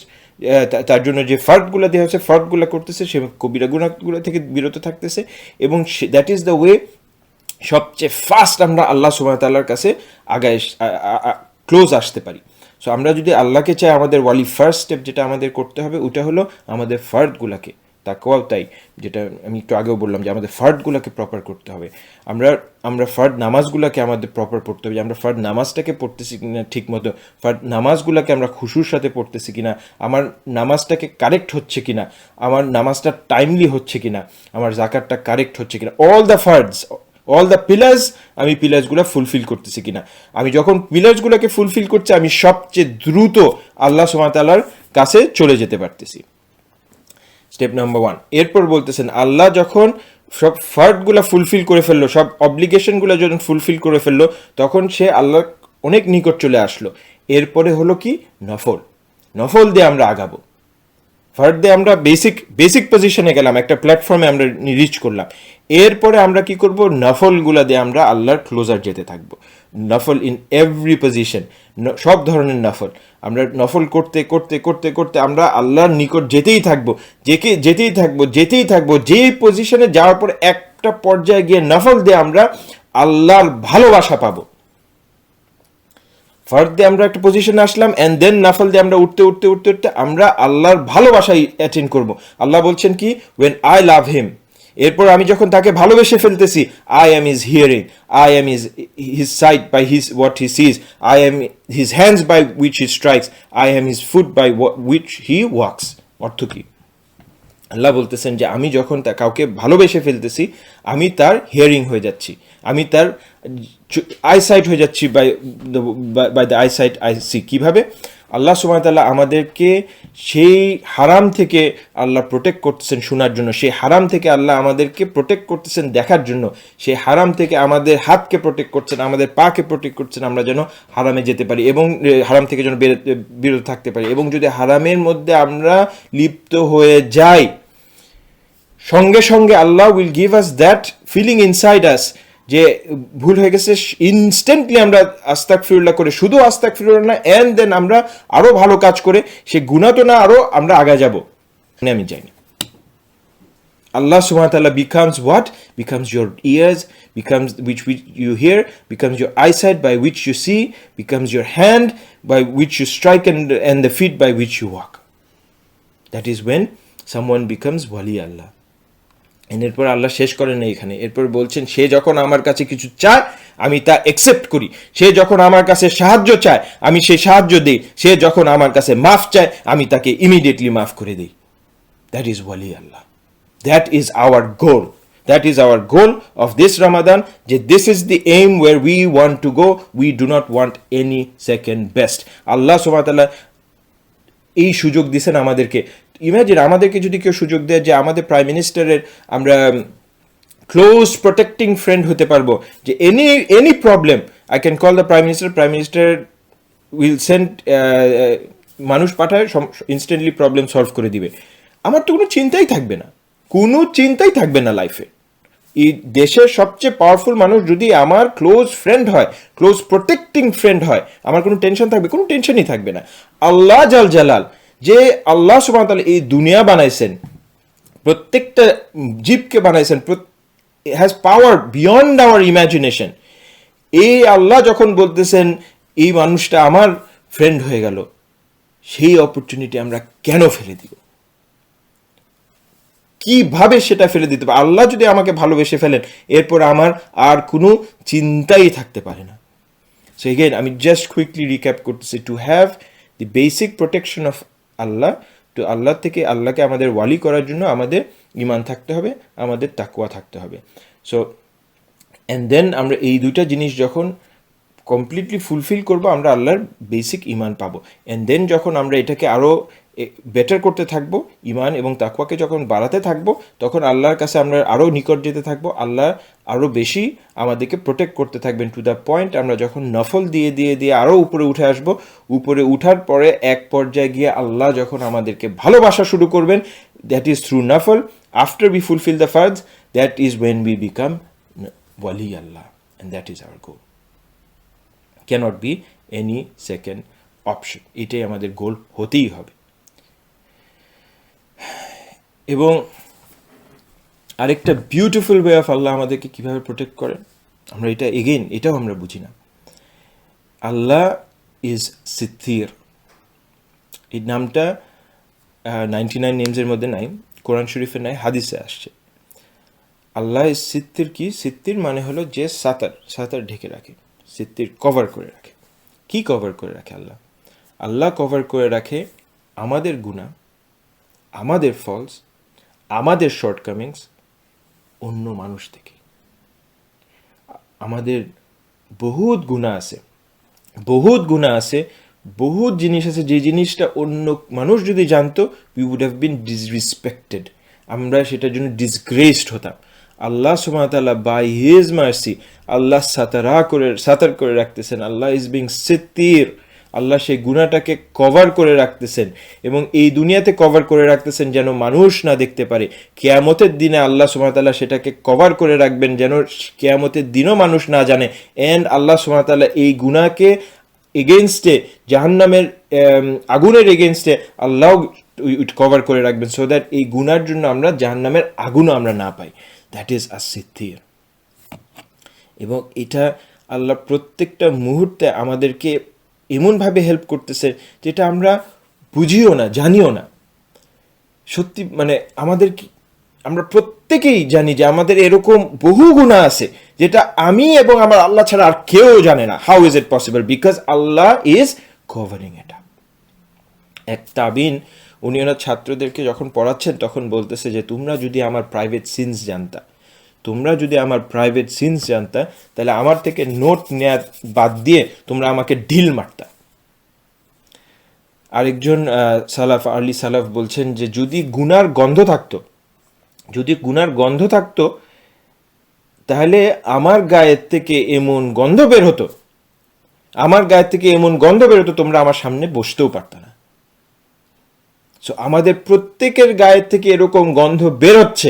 তার জন্য যে ফার্দগুলো দেওয়া হচ্ছে ফার্দগুলো করতেছে, সে কবিরা গুনাহগুলো থেকে বিরত থাকতেছে, এবং দ্যাট ইজ দ্য ওয়ে সবচেয়ে ফাস্ট আমরা আল্লাহ সুবহানাহু ওয়া তাআলার কাছে আগায় ক্লোজ আসতে পারি। সো আমরা যদি আল্লাহকে চাই, আমাদের ওয়ালি ফার্স্ট স্টেপ যেটা আমাদের করতে হবে ওটা হলো আমাদের ফার্দগুলোকে তাকওয়াও তাই, যেটা আমি একটু আগেও বললাম যে আমাদের ফার্দগুলোকে প্রপার করতে হবে। আমরা ফার্দ নামাজগুলোকে আমাদের প্রপার পড়তে হবে, যে আমরা ফার্দ নামাজটাকে পড়তেছি কিনা ঠিক মতো, ফার্দ নামাজগুলোকে আমরা খুশুর সাথে পড়তেছি কিনা, আমার নামাজটাকে কারেক্ট হচ্ছে কিনা, আমার নামাজটা টাইমলি হচ্ছে কিনা, আমার জাকাতটা কারেক্ট হচ্ছে কিনা, অল দ্য পিলার্স, আমি পিলার্সগুলো ফুলফিল করতেছি কিনা। আমি যখন পিলার্সগুলোকে ফুলফিল করছি, আমি সবচেয়ে দ্রুত আল্লাহ সুবহানাহু ওয়া তাআলার কাছে চলে যেতে পারতেছি। Step number 1। এরপর বলতেছেন আল্লাহ যখন সব ফার্দগুলো ফুলফিল করে ফেললো, সব অব্লিগেশনগুলো যখন ফুলফিল করে ফেললো, তখন সে আল্লাহ অনেক নিকট চলে আসলো। এরপরে হলো কি, নফল দিয়ে আমরা আগাবো। ফার্স্ট দিয়ে আমরা বেসিক পজিশনে গেলাম, একটা প্ল্যাটফর্মে আমরা রিচ করলাম। এরপরে আমরা কি করব, নফলগুলা দিয়ে আমরা আল্লাহর ক্লোজার যেতে থাকবো। নফল ইন এভরি পজিশন, সব ধরনের নফল আমরা নফল করতে করতে করতে করতে আমরা আল্লাহর নিকট যেতেই থাকবো। যেই পজিশনে যাওয়ার পর একটা পর্যায়ে গিয়ে নফল দিয়ে আমরা আল্লাহর ভালোবাসা পাবো। ফার্স্ট দিয়ে আমরা একটা পজিশনে আসলাম, অ্যান্ড দেন নাফল দিয়ে আমরা উঠতে আমরা আল্লাহর ভালোবাসায় অ্যাটেন্ড করব। আল্লাহ বলছেন কি, ওয়েন আই লাভ হিম, এরপর আমি যখন তাকে ভালোবেসে ফেলতেছি, I am his hearing, I am his sight by his what he sees, I am his hands by which he strikes, I am his foot by which he walks. অর্থ কি? আল্লাহ বলতেছেন যে আমি যখন কাউকে ভালোবেসে ফেলতেছি, আমি তার হিয়ারিং হয়ে যাচ্ছি, আমি তার আইসাইট হয়ে যাচ্ছি, by the eyesight I see. কীভাবে? আল্লাহ সুবহানাহু ওয়া তাআলা আমাদেরকে সেই হারাম থেকে আল্লাহ প্রোটেক্ট করতেছেন শোনার জন্য, সেই হারাম থেকে আল্লাহ আমাদেরকে প্রোটেক্ট করতেছেন দেখার জন্য, সেই হারাম থেকে আমাদের হাতকে প্রোটেক্ট করছেন, আমাদের পাকে প্রোটেক্ট করছেন, আমরা যেন হারামে যেতে পারি এবং হারাম থেকে যেন বিরত থাকতে পারি। এবং যদি হারামের মধ্যে আমরা লিপ্ত হয়ে যাই, সঙ্গে সঙ্গে Allah will give us that feeling inside us, যে ভুল হয়ে গেছে, ইনস্ট্যান্টলি আমরা আস্তাগফিরুল্লাহ করে, শুধু আস্তাগফিরুল্লাহ না, এন্ড দেন আমরা আরো ভালো কাজ করে সে গুনাহ তো না, আরো আমরা আগা যাব। আমি জানি Allah subhanahu wa ta'ala becomes what? Becomes your ears, becomes which you hear, becomes your eyesight by which you see, becomes your hand by which you strike, and the feet by which you walk. That is when someone becomes wali Allah. এরপর আল্লাহ শেষ করেন না এখানে, এরপর বলছেন সে যখন আমার কাছে কিছু চায় আমি তা অ্যাকসেপ্ট করি, সে যখন আমার কাছে সাহায্য চায় আমি সেই সাহায্য দিই, সে যখন আমার কাছে মাফ চায় আমি তাকে ইমিডিয়েটলি মাফ করে দিই। দ্যাট ইজ ওয়ালি Allah, that is our goal, that is our goal of this Ramadan, যে this is the aim where we want to go, we do not want any second best. Allah সুবহানাহু ওয়া তাআলা এই সুযোগ দিয়েছেন আমাদেরকে। Imagine আমাদেরকে যদি কেউ সুযোগ দেয় যে আমাদের প্রাইম মিনিস্টারের আমরা ক্লোজ প্রোটেক্টিং ফ্রেন্ড হতে পারবো, যে any problem I can call the prime minister will send, মানুষ পাঠায় ইনস্ট্যান্টলি প্রবলেম সলভ করে দিবে, আমার তো কোনো চিন্তাই থাকবে না লাইফে। এই দেশের সবচেয়ে পাওয়ারফুল মানুষ যদি আমার ক্লোজ ফ্রেন্ড হয়, ক্লোজ প্রোটেক্টিং ফ্রেন্ড হয়, আমার কোনো টেনশন থাকবে? কোনো টেনশনই থাকবে না। আল্লাহ জালাল, যে আল্লাহ সুবহানাহু ওয়া তাআলা এই দুনিয়া বানাইছেন, প্রত্যেকটা জীবকে বানাইছেন, has power beyond our imagination. এই আল্লাহ যখন বলতেছেন এই মানুষটা আমার ফ্রেন্ড হয়ে গেল, সেই অপরচুনিটি আমরা কেন ফেলে দিব? কিভাবে সেটা ফেলে দিতে পারে? আল্লাহ যদি আমাকে ভালোবেসে ফেলেন, এরপর আমার আর কোনো চিন্তাই থাকতে পারে না। সো এগেইন আমি জাস্ট কুইকলি রিক্যাপ করতেছি, to have the basic protection of Allah, তো আল্লাহ থেকে আল্লাহকে আমাদের ওয়ালি করার জন্য আমাদের ঈমান থাকতে হবে, আমাদের তাকওয়া থাকতে হবে। সো অ্যান্ড দেন আমরা এই দুইটা জিনিস যখন কমপ্লিটলি ফুলফিল করবো, আমরা আল্লাহর বেসিক ঈমান পাবো। অ্যান্ড দেন যখন আমরা এটাকে আরও বেটার করতে থাকবো, ঈমান এবং তাকওয়াকে যখন বাড়াতে থাকবো, তখন আল্লাহর কাছে আমরা আরও নিকট যেতে থাকবো, আল্লাহ আরও বেশি আমাদেরকে প্রোটেক্ট করতে থাকবেন, টু দ্য পয়েন্ট আমরা যখন নফল দিয়ে আরও উপরে উঠে আসবো, উপরে উঠার পরে এক পর্যায়ে গিয়ে আল্লাহ যখন আমাদেরকে ভালোবাসা শুরু করবেন, দ্যাট ইজ থ্রু নফল। আফটার উই ফুলফিল দ্য ফার্জ, that is when we become ওয়ালি Allah, and that is our goal. Cannot be any second option, এটাই আমাদের গোল হতেই হবে। এবং আরেকটা বিউটিফুল ওয়ে অফ আল্লাহ আমাদেরকে কীভাবে প্রোটেক্ট করেন, আমরা এটাও আমরা বুঝি না। আল্লাহ ইজ সিত্তির, এই নামটা 99 নেমসের মধ্যে নাই, কোরআন শরীফে নাই, হাদিসে আসছে। আল্লাহ সিত্তির কি? সিত্তির মানে হলো যে সাতার ঢেকে রাখে, সিত্তির কভার করে রাখে। কি কভার করে রাখে আল্লাহ? আল্লাহ কভার করে রাখে আমাদের গুনাহ, আমাদের ফলস, আমাদের শর্টকামিংস অন্য মানুষ থেকে। আমাদের বহুত গুনাহ আছে, বহুত জিনিস আছে যে জিনিসটা অন্য মানুষ যদি জানতো, we would have been disrespected, আমরা সেটার জন্য ডিসগ্রেসড হতাম। আল্লাহ সুবহানাহু ওয়া তাআলা বাই হিজ মার্সি আল্লাহ সাতার করে রাখতেছেন। আল্লাহ ইজ বিং সিত্তির, আল্লাহ সেই গুনাহটাকে কভার করে রাখতেছেন, এবং এই দুনিয়াতে কভার করে রাখতেছেন যেন মানুষ না দেখতে পারে। কিয়ামতের দিনে আল্লাহ সুবহানাহু ওয়া তাআলা সেটাকে কভার করে রাখবেন যেন কিয়ামতের দিনও মানুষ না জানে। অ্যান্ড আল্লাহ সুবহানাহু ওয়া তাআলা এই গুনাহকে এগেনস্টে, জাহান্নামের আগুনের এগেনস্টে আল্লাহ কভার করে রাখবেন, সো দ্যাট এই গুনার জন্য আমরা জাহান্নামের আগুনও আমরা না পাই। That is আসিদ্ধির। এবং এটা আল্লাহ প্রত্যেকটা মুহূর্তে আমাদেরকে এমনভাবে হেল্প করতেছে যেটা আমরা বুঝিও না, জানিও না। সত্যি মানে আমরা প্রত্যেকেই জানি যে আমাদের এরকম বহু গুনাহ আছে যেটা আমি এবং আমার আল্লাহ ছাড়া আর কেউ জানে না। How is it possible? Because Allah is covering এটা। এক তাবিন উনি ওনার ছাত্রদেরকে যখন পড়াচ্ছেন তখন বলতেছে যে তোমরা যদি আমার প্রাইভেট সিনস জানতা, তাহলে আমার থেকে নোট নেওয়া বাদ দিয়ে তোমরা আমাকে ঢিল মারতা। আরেকজন আর্লি সালাফ বলছেন যে যদি গুনার গন্ধ থাকতো তাহলে আমার গায়ের থেকে এমন গন্ধ বের হতো, তোমরা আমার সামনে বসতেও পারত না। সো আমাদের প্রত্যেকের গায়ের থেকে এরকম গন্ধ বের হচ্ছে,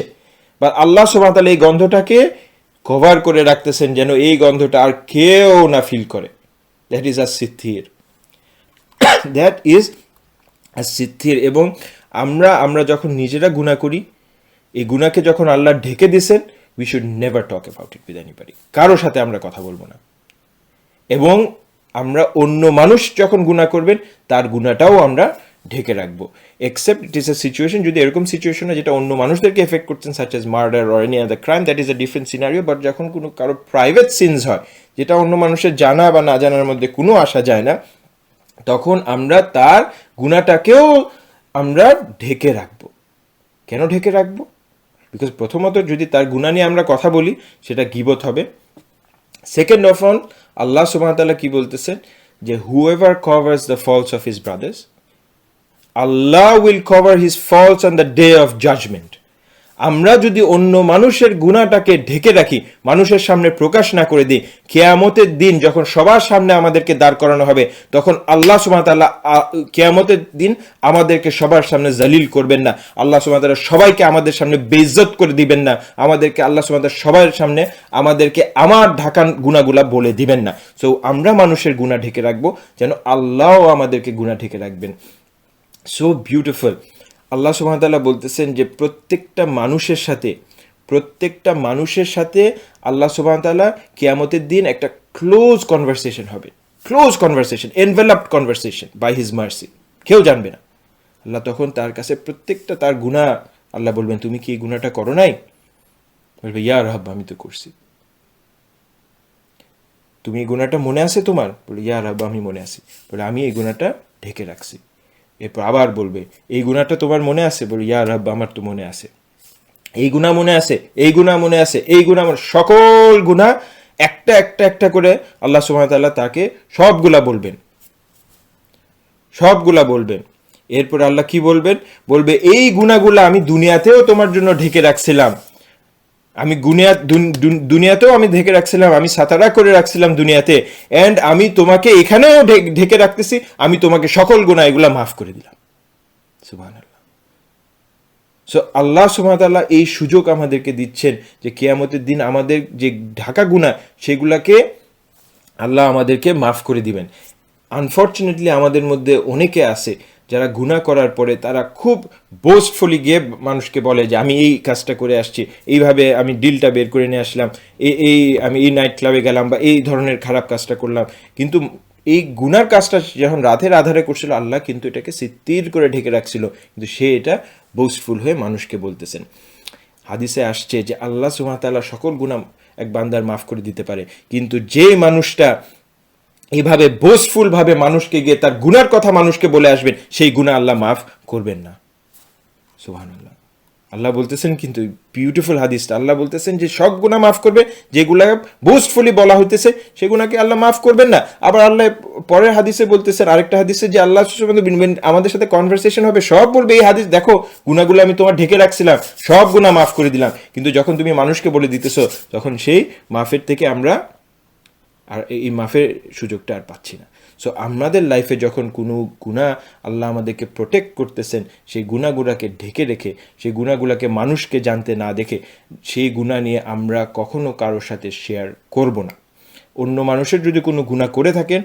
বা আল্লাহ সুবহানাহু ওয়া তাআলা এই গন্ধটাকে কভার করে রাখতেছেন যেন এই গন্ধটা আর কেউ না ফিল করে। দ্যাট ইজ সিদ্ধির। এবং আমরা যখন নিজেরা গুনাহ করি, এই গুনাহকে যখন আল্লাহ ঢেকে দিয়েছেন, we should never talk about it with anybody. কারোর সাথে আমরা কথা বলবো না। এবং আমরা অন্য মানুষ যখন গুনাহ করবেন তার গুনাহটাও আমরা ঢেকে রাখবো, except it is a situation, যদি এরকম সিচুয়েশন হয় যেটা অন্য মানুষদেরকে এফেক্ট করছেন, such as murder or any other crime, that is a different scenario. But যখন কারো প্রাইভেট সিনস হয় যেটা অন্য মানুষের জানা বা না জানার মধ্যে কোনো আসা যায় না, তখন আমরা তার গুনাহটাকেও আমরা ঢেকে রাখবো। কেন ঢেকে রাখবো? বিকজ প্রথমত যদি তার গুনাহ নিয়ে আমরা কথা বলি সেটা গীবত হবে। সেকেন্ড অফ অল, আল্লাহ সুবহানাহু ওয়া তাআলা কি বলতেছেন যে whoever covers the faults of his brothers, Allah will cover his faults on the day of judgment. আমরা যদি অন্য মানুষের গুনাহটাকে ঢেকে রাখি, মানুষের সামনে প্রকাশ না করে দিই, কিয়ামতের দিন যখন সবার সামনে আমাদেরকে দাঁড় করানো হবে, তখন আল্লাহ সুবহানাহু ওয়া তাআলা কিয়ামতের দিন আমাদেরকে সবার সামনে জালিল করবেন না। আল্লাহ সুবহানাহু ওয়া তাআলা সবাইকে আমাদের সামনে বেইজ্জত করে দিবেন না। আমাদেরকে আল্লাহ সুবহানাহু ওয়া তাআলা সবার সামনে আমাদেরকে আমার ঢাকান গুনাহগুলা বলে দিবেন না। সো আমরা মানুষের গুনাহ ঢেকে রাখবো যেন আল্লাহও আমাদেরকে গুনাহ ঢেকে রাখবেন। So beautiful. আল্লাহ সুবহানাহু ওয়া তাআলা বলতেছেন যে প্রত্যেকটা মানুষের সাথে আল্লাহ সুবহানাহু ওয়া তাআলা কিয়ামতের দিন একটা ক্লোজ কনভারসেশন হবে, enveloped conversation by his mercy. কেউ জানবে না। আল্লাহ তখন তার কাছে প্রত্যেকটা তার গুনাহ আল্লাহ বলবেন, তুমি কি এই গুনাহটা করো নাই? বলবে, ইয়া রব, আমি তো করছি। তুমি এই গুনাহটা মনে আছে তোমার? বলে, ইয়া রব, আমি মনে আছি। বলে, আমি এই গুনাহটা ঢেকে রাখছি। এরপর আবার বলবে, এই গুনাহটা তোমার মনে আছে? বলি, ইয়া রব, আমার তো মনে আছে। এই গুনাহ মনে আছে, সকল গুনাহ একটা করে আল্লাহ সুবহানাহু ওয়া তাআলা তাকে সবগুলা বলবেন। এরপর আল্লাহ কি বলবে, এই গুনাহগুলা আমি দুনিয়াতেও তোমার জন্য ঢেকে রাখছিলাম, দুনিয়াতেও আমি ঢেকে রাখছিলাম, আমি সাতারা করে রাখছিলাম দুনিয়াতে, এন্ড আমি তোমাকে এখানেও ঢেকে রাখতেছি, আমি তোমাকে সকল গুনাহ এগুলা মাফ করে দিলাম। সুবহানাল্লাহ। সো আল্লাহ সুবহানাহু ওয়া তাআলা এই সুযোগ আমাদেরকে দিচ্ছেন যে কিয়ামতের দিন আমাদের যে ঢাকা গুনাহ সেগুলাকে আল্লাহ আমাদেরকে মাফ করে দিবেন। আনফরচুনেটলি আমাদের মধ্যে অনেকে আছে যারা গুনাহ করার পরে তারা খুব বোস্টফুলি গিয়ে মানুষকে বলে যে আমি এই কাজটা করে আসছি, এইভাবে আমি ডিলটা বের করে নিয়ে আসলাম, আমি এই নাইট ক্লাবে গেলাম, বা এই ধরনের খারাপ কাজটা করলাম। কিন্তু এই গুনার কাজটা যখন রাতের আধারে করছিল, আল্লাহ কিন্তু এটাকে সিত্তির করে ঢেকে রাখছিল, কিন্তু সে এটা বোস্টফুল হয়ে মানুষকে বলতেছেন। হাদিসে আসছে যে আল্লাহ সুবহানাহু ওয়া তাআলা সকল গুনাহ এক বান্দার মাফ করে দিতে পারে, কিন্তু যে মানুষটা এভাবে বোস্টফুল ভাবে মানুষকে গিয়ে তার গুনার কথা মানুষকে বলে আসবেন, সেই গুনাহ আল্লাহ মাফ করবেন না। সুবহানাল্লাহ। আল্লাহ বলতেছেন, কিন্তু বিউটিফুল হাদিসটা, আল্লাহ বলতেছেন যে সব গুনাহ মাফ করবে, যেগুলা বোস্টফুলি বলা হইতেছে সেগুনাকে আল্লাহ মাফ করবেন না। আবার আল্লাহ পরের হাদিসে বলতেছেন, আরেকটা হাদিসে, যে আল্লাহ আমাদের সাথে কনভারসেশন হবে, সব বলবে এই হাদিস দেখো গুনাহগুলো আমি তোমার ঢেকে রাখছিলাম, সব গুনাহ মাফ করে দিলাম। কিন্তু যখন তুমি মানুষকে বলে দিতেছো, তখন সেই মাফের থেকে আমরা আর এই মাফের সুযোগটা আর পাচ্ছি না। সো আমাদের লাইফে যখন কোনো গুনাহ আল্লাহ আমাদেরকে প্রোটেক্ট করতেছেন, সেই গুনাহগুলোকে ঢেকে রেখে, সেই গুনাহগুলোকে মানুষকে জানতে না দেখে, সেই গুনাহ নিয়ে আমরা কখনো কারোর সাথে শেয়ার করব না। অন্য মানুষের যদি কোনো গুনাহ করে থাকেন,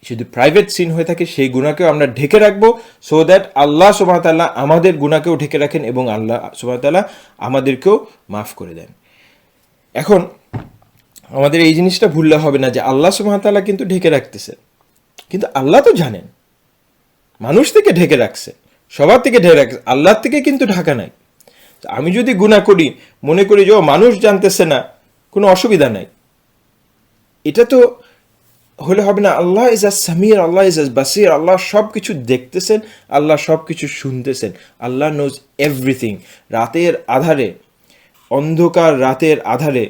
যদি প্রাইভেট সিন হয়ে থাকে, সেই গুনাহকেও আমরা ঢেকে রাখবো, সো দ্যাট আল্লাহ সুবহানাহু ওয়া তাআলা আমাদের গুনাহকেও ঢেকে রাখেন এবং আল্লাহ সুবহানাহু ওয়া তাআলা আমাদেরকেও মাফ করে দেন। এখন আমাদের এই জিনিসটা ভুললে হবে না যে আল্লাহ সুবহানাহু ওয়া তাআলা কিন্তু ঢেকে রাখতেছে, কিন্তু আল্লাহ তো জানেন মানুষ থেকে ঢেকে রাখছে, সবার থেকে ঢেকে রাখছে, আল্লাহর থেকে কিন্তু ঢাকা নাই। আমি যদি গুনাহ করি, মনে করি যে মানুষ জানতেছে না, কোনো অসুবিধা নাই, এটা তো হলে হবে না। আল্লাহ ইজ আ সামির, আল্লাহ ইজ আ বাসির, আল্লাহ সব কিছু দেখতেছেন, আল্লাহ সব কিছু শুনতেছেন, আল্লাহ নোজ এভরিথিং। রাতের আধারে, অন্ধকার রাতের আধারে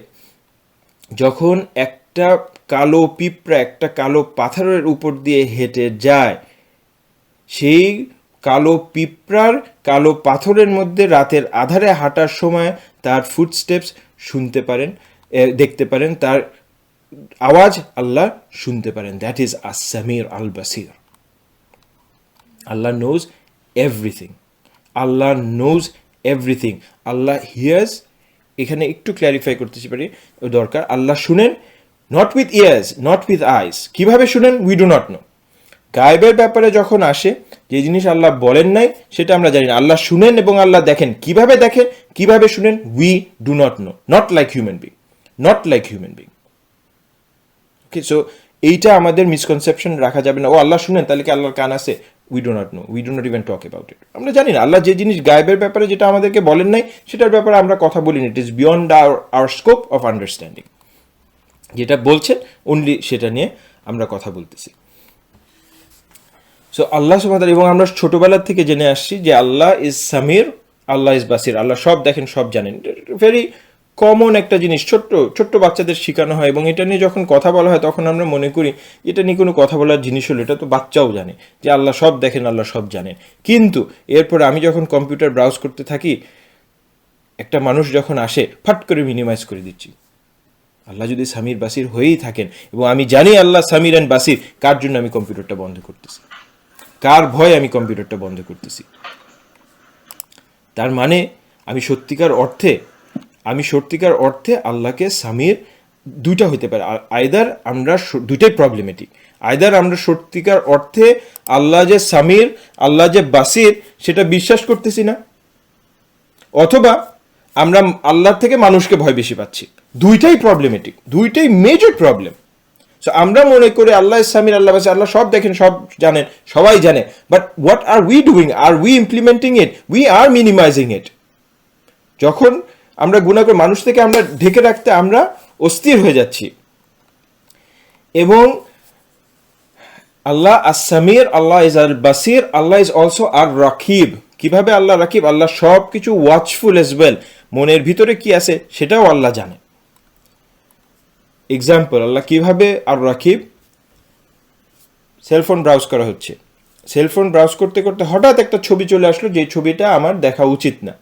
যখন একটা কালো পিঁপড়া একটা কালো পাথরের উপর দিয়ে হেঁটে যায়, সেই কালো পিঁপড়ার কালো পাথরের মধ্যে রাতের আধারে হাঁটার সময় তার ফুটস্টেপস শুনতে পারেন, দেখতে পারেন, তার আওয়াজ আল্লাহ শুনতে পারেন। দ্যাট ইজ আস সামির আল বাসির। Allah knows everything, Allah knows everything, Allah hears. এখানে একটু ক্ল্যারিফাই করতে পারি দরকার, আল্লাহ শুনেন, not with ears, not with eyes. কিভাবে শুনেন? We do not know. গায়েবের ব্যাপারে যখন আসে, যে জিনিস আল্লাহ বলেন নাই সেটা আমরা জানি না, আল্লাহ শুনেন এবং আল্লাহ দেখেন। কিভাবে দেখেন, কিভাবে শুনেন? We do not no, not like human being, not like human being. Okay, so এইটা আমাদের মিসকনসেপশন রাখা যাবে না। ও আল্লাহ শুনেন, তাহলে কি আল্লাহর কান আছে? We do not no, we do not even talk about it. আমরা জানি না আল্লাহ যে জিনিস গায়েবের ব্যাপারে যেটা আমাদেরকে বলেন নাই, সেটার ব্যাপারে আমরা কথা বলিনি। It is beyond our scope of understanding. যেটা বলছেন অনলি সেটা নিয়ে আমরা কথা বলতেছি। সো আল্লাহ সুবহানাহু ওয়া তাআলা, এবং আমরা ছোটবেলা থেকে জেনে আসছি যে আল্লাহ is Samir, Allah is Basir, Allah সব দেখেন, সব জানেন। ভেরি কমন একটা জিনিস, ছোট্ট ছোট্ট বাচ্চাদের শেখানো হয়, এবং এটা নিয়ে যখন কথা বলা হয় তখন আমরা মনে করি এটা নিয়ে কোনো কথা বলার জিনিস হলো, এটা তো বাচ্চাও জানে যে আল্লাহ সব দেখেন, আল্লাহ সব জানেন। কিন্তু এরপর আমি যখন কম্পিউটার ব্রাউজ করতে থাকি, একটা মানুষ যখন আসে, ফাট করে মিনিমাইজ করে দিচ্ছি। আল্লাহ যদি সামির বাসির হয়েই থাকেন, এবং আমি জানি আল্লাহ সামির অ্যান্ড বাসির, কার জন্য আমি কম্পিউটারটা বন্ধ করতেছি? কার ভয় আমি কম্পিউটারটা বন্ধ করতেছি? তার মানে আমি সত্যিকার অর্থে আল্লাহকে সামির দুইটা হতে পারে। আইদার আমরা দুইটাই প্রবলেমেটিক, আইদার আমরা সত্যিকার অর্থে আল্লাহ যে সামির, আল্লাহ যে বাসির সেটা বিশ্বাস করতেছি না, অথবা আমরা আল্লাহর থেকে মানুষকে ভয় বেশি পাচ্ছি। দুইটাই প্রবলেমেটিক, দুইটাই মেজর প্রবলেম। সো আমরা মনে করি আল্লাহ সামির, আল্লাহ বাসির, আল্লাহ সব দেখেন, সব জানেন, সবাই জানে। But what are we doing? Are we implementing it? We are minimising it. যখন আমরা গুনাহ করে মানুষ থেকে আমরা ঢেকে রাখতে আমরা অস্থির হয়ে যাচ্ছি। এবং আল্লাহ আস সামির, আল্লাহ ইজ আল বাসির, আল্লাহ ইজ অলসো আর রাকিব। কিভাবে আল্লাহ রাকিব? আল্লাহ সব কিছু ওয়াচফুল এজ ওয়েল, মনের ভিতরে কি আছে সেটাও আল্লাহ জানে। এক্সাম্পল, আল্লাহ কিভাবে আর রাকিব? সেলফোন ব্রাউজ করা হচ্ছে, সেলফোন ব্রাউজ করতে করতে হঠাৎ একটা ছবি চলে আসলো, যে ছবিটা আমার দেখা উচিত না।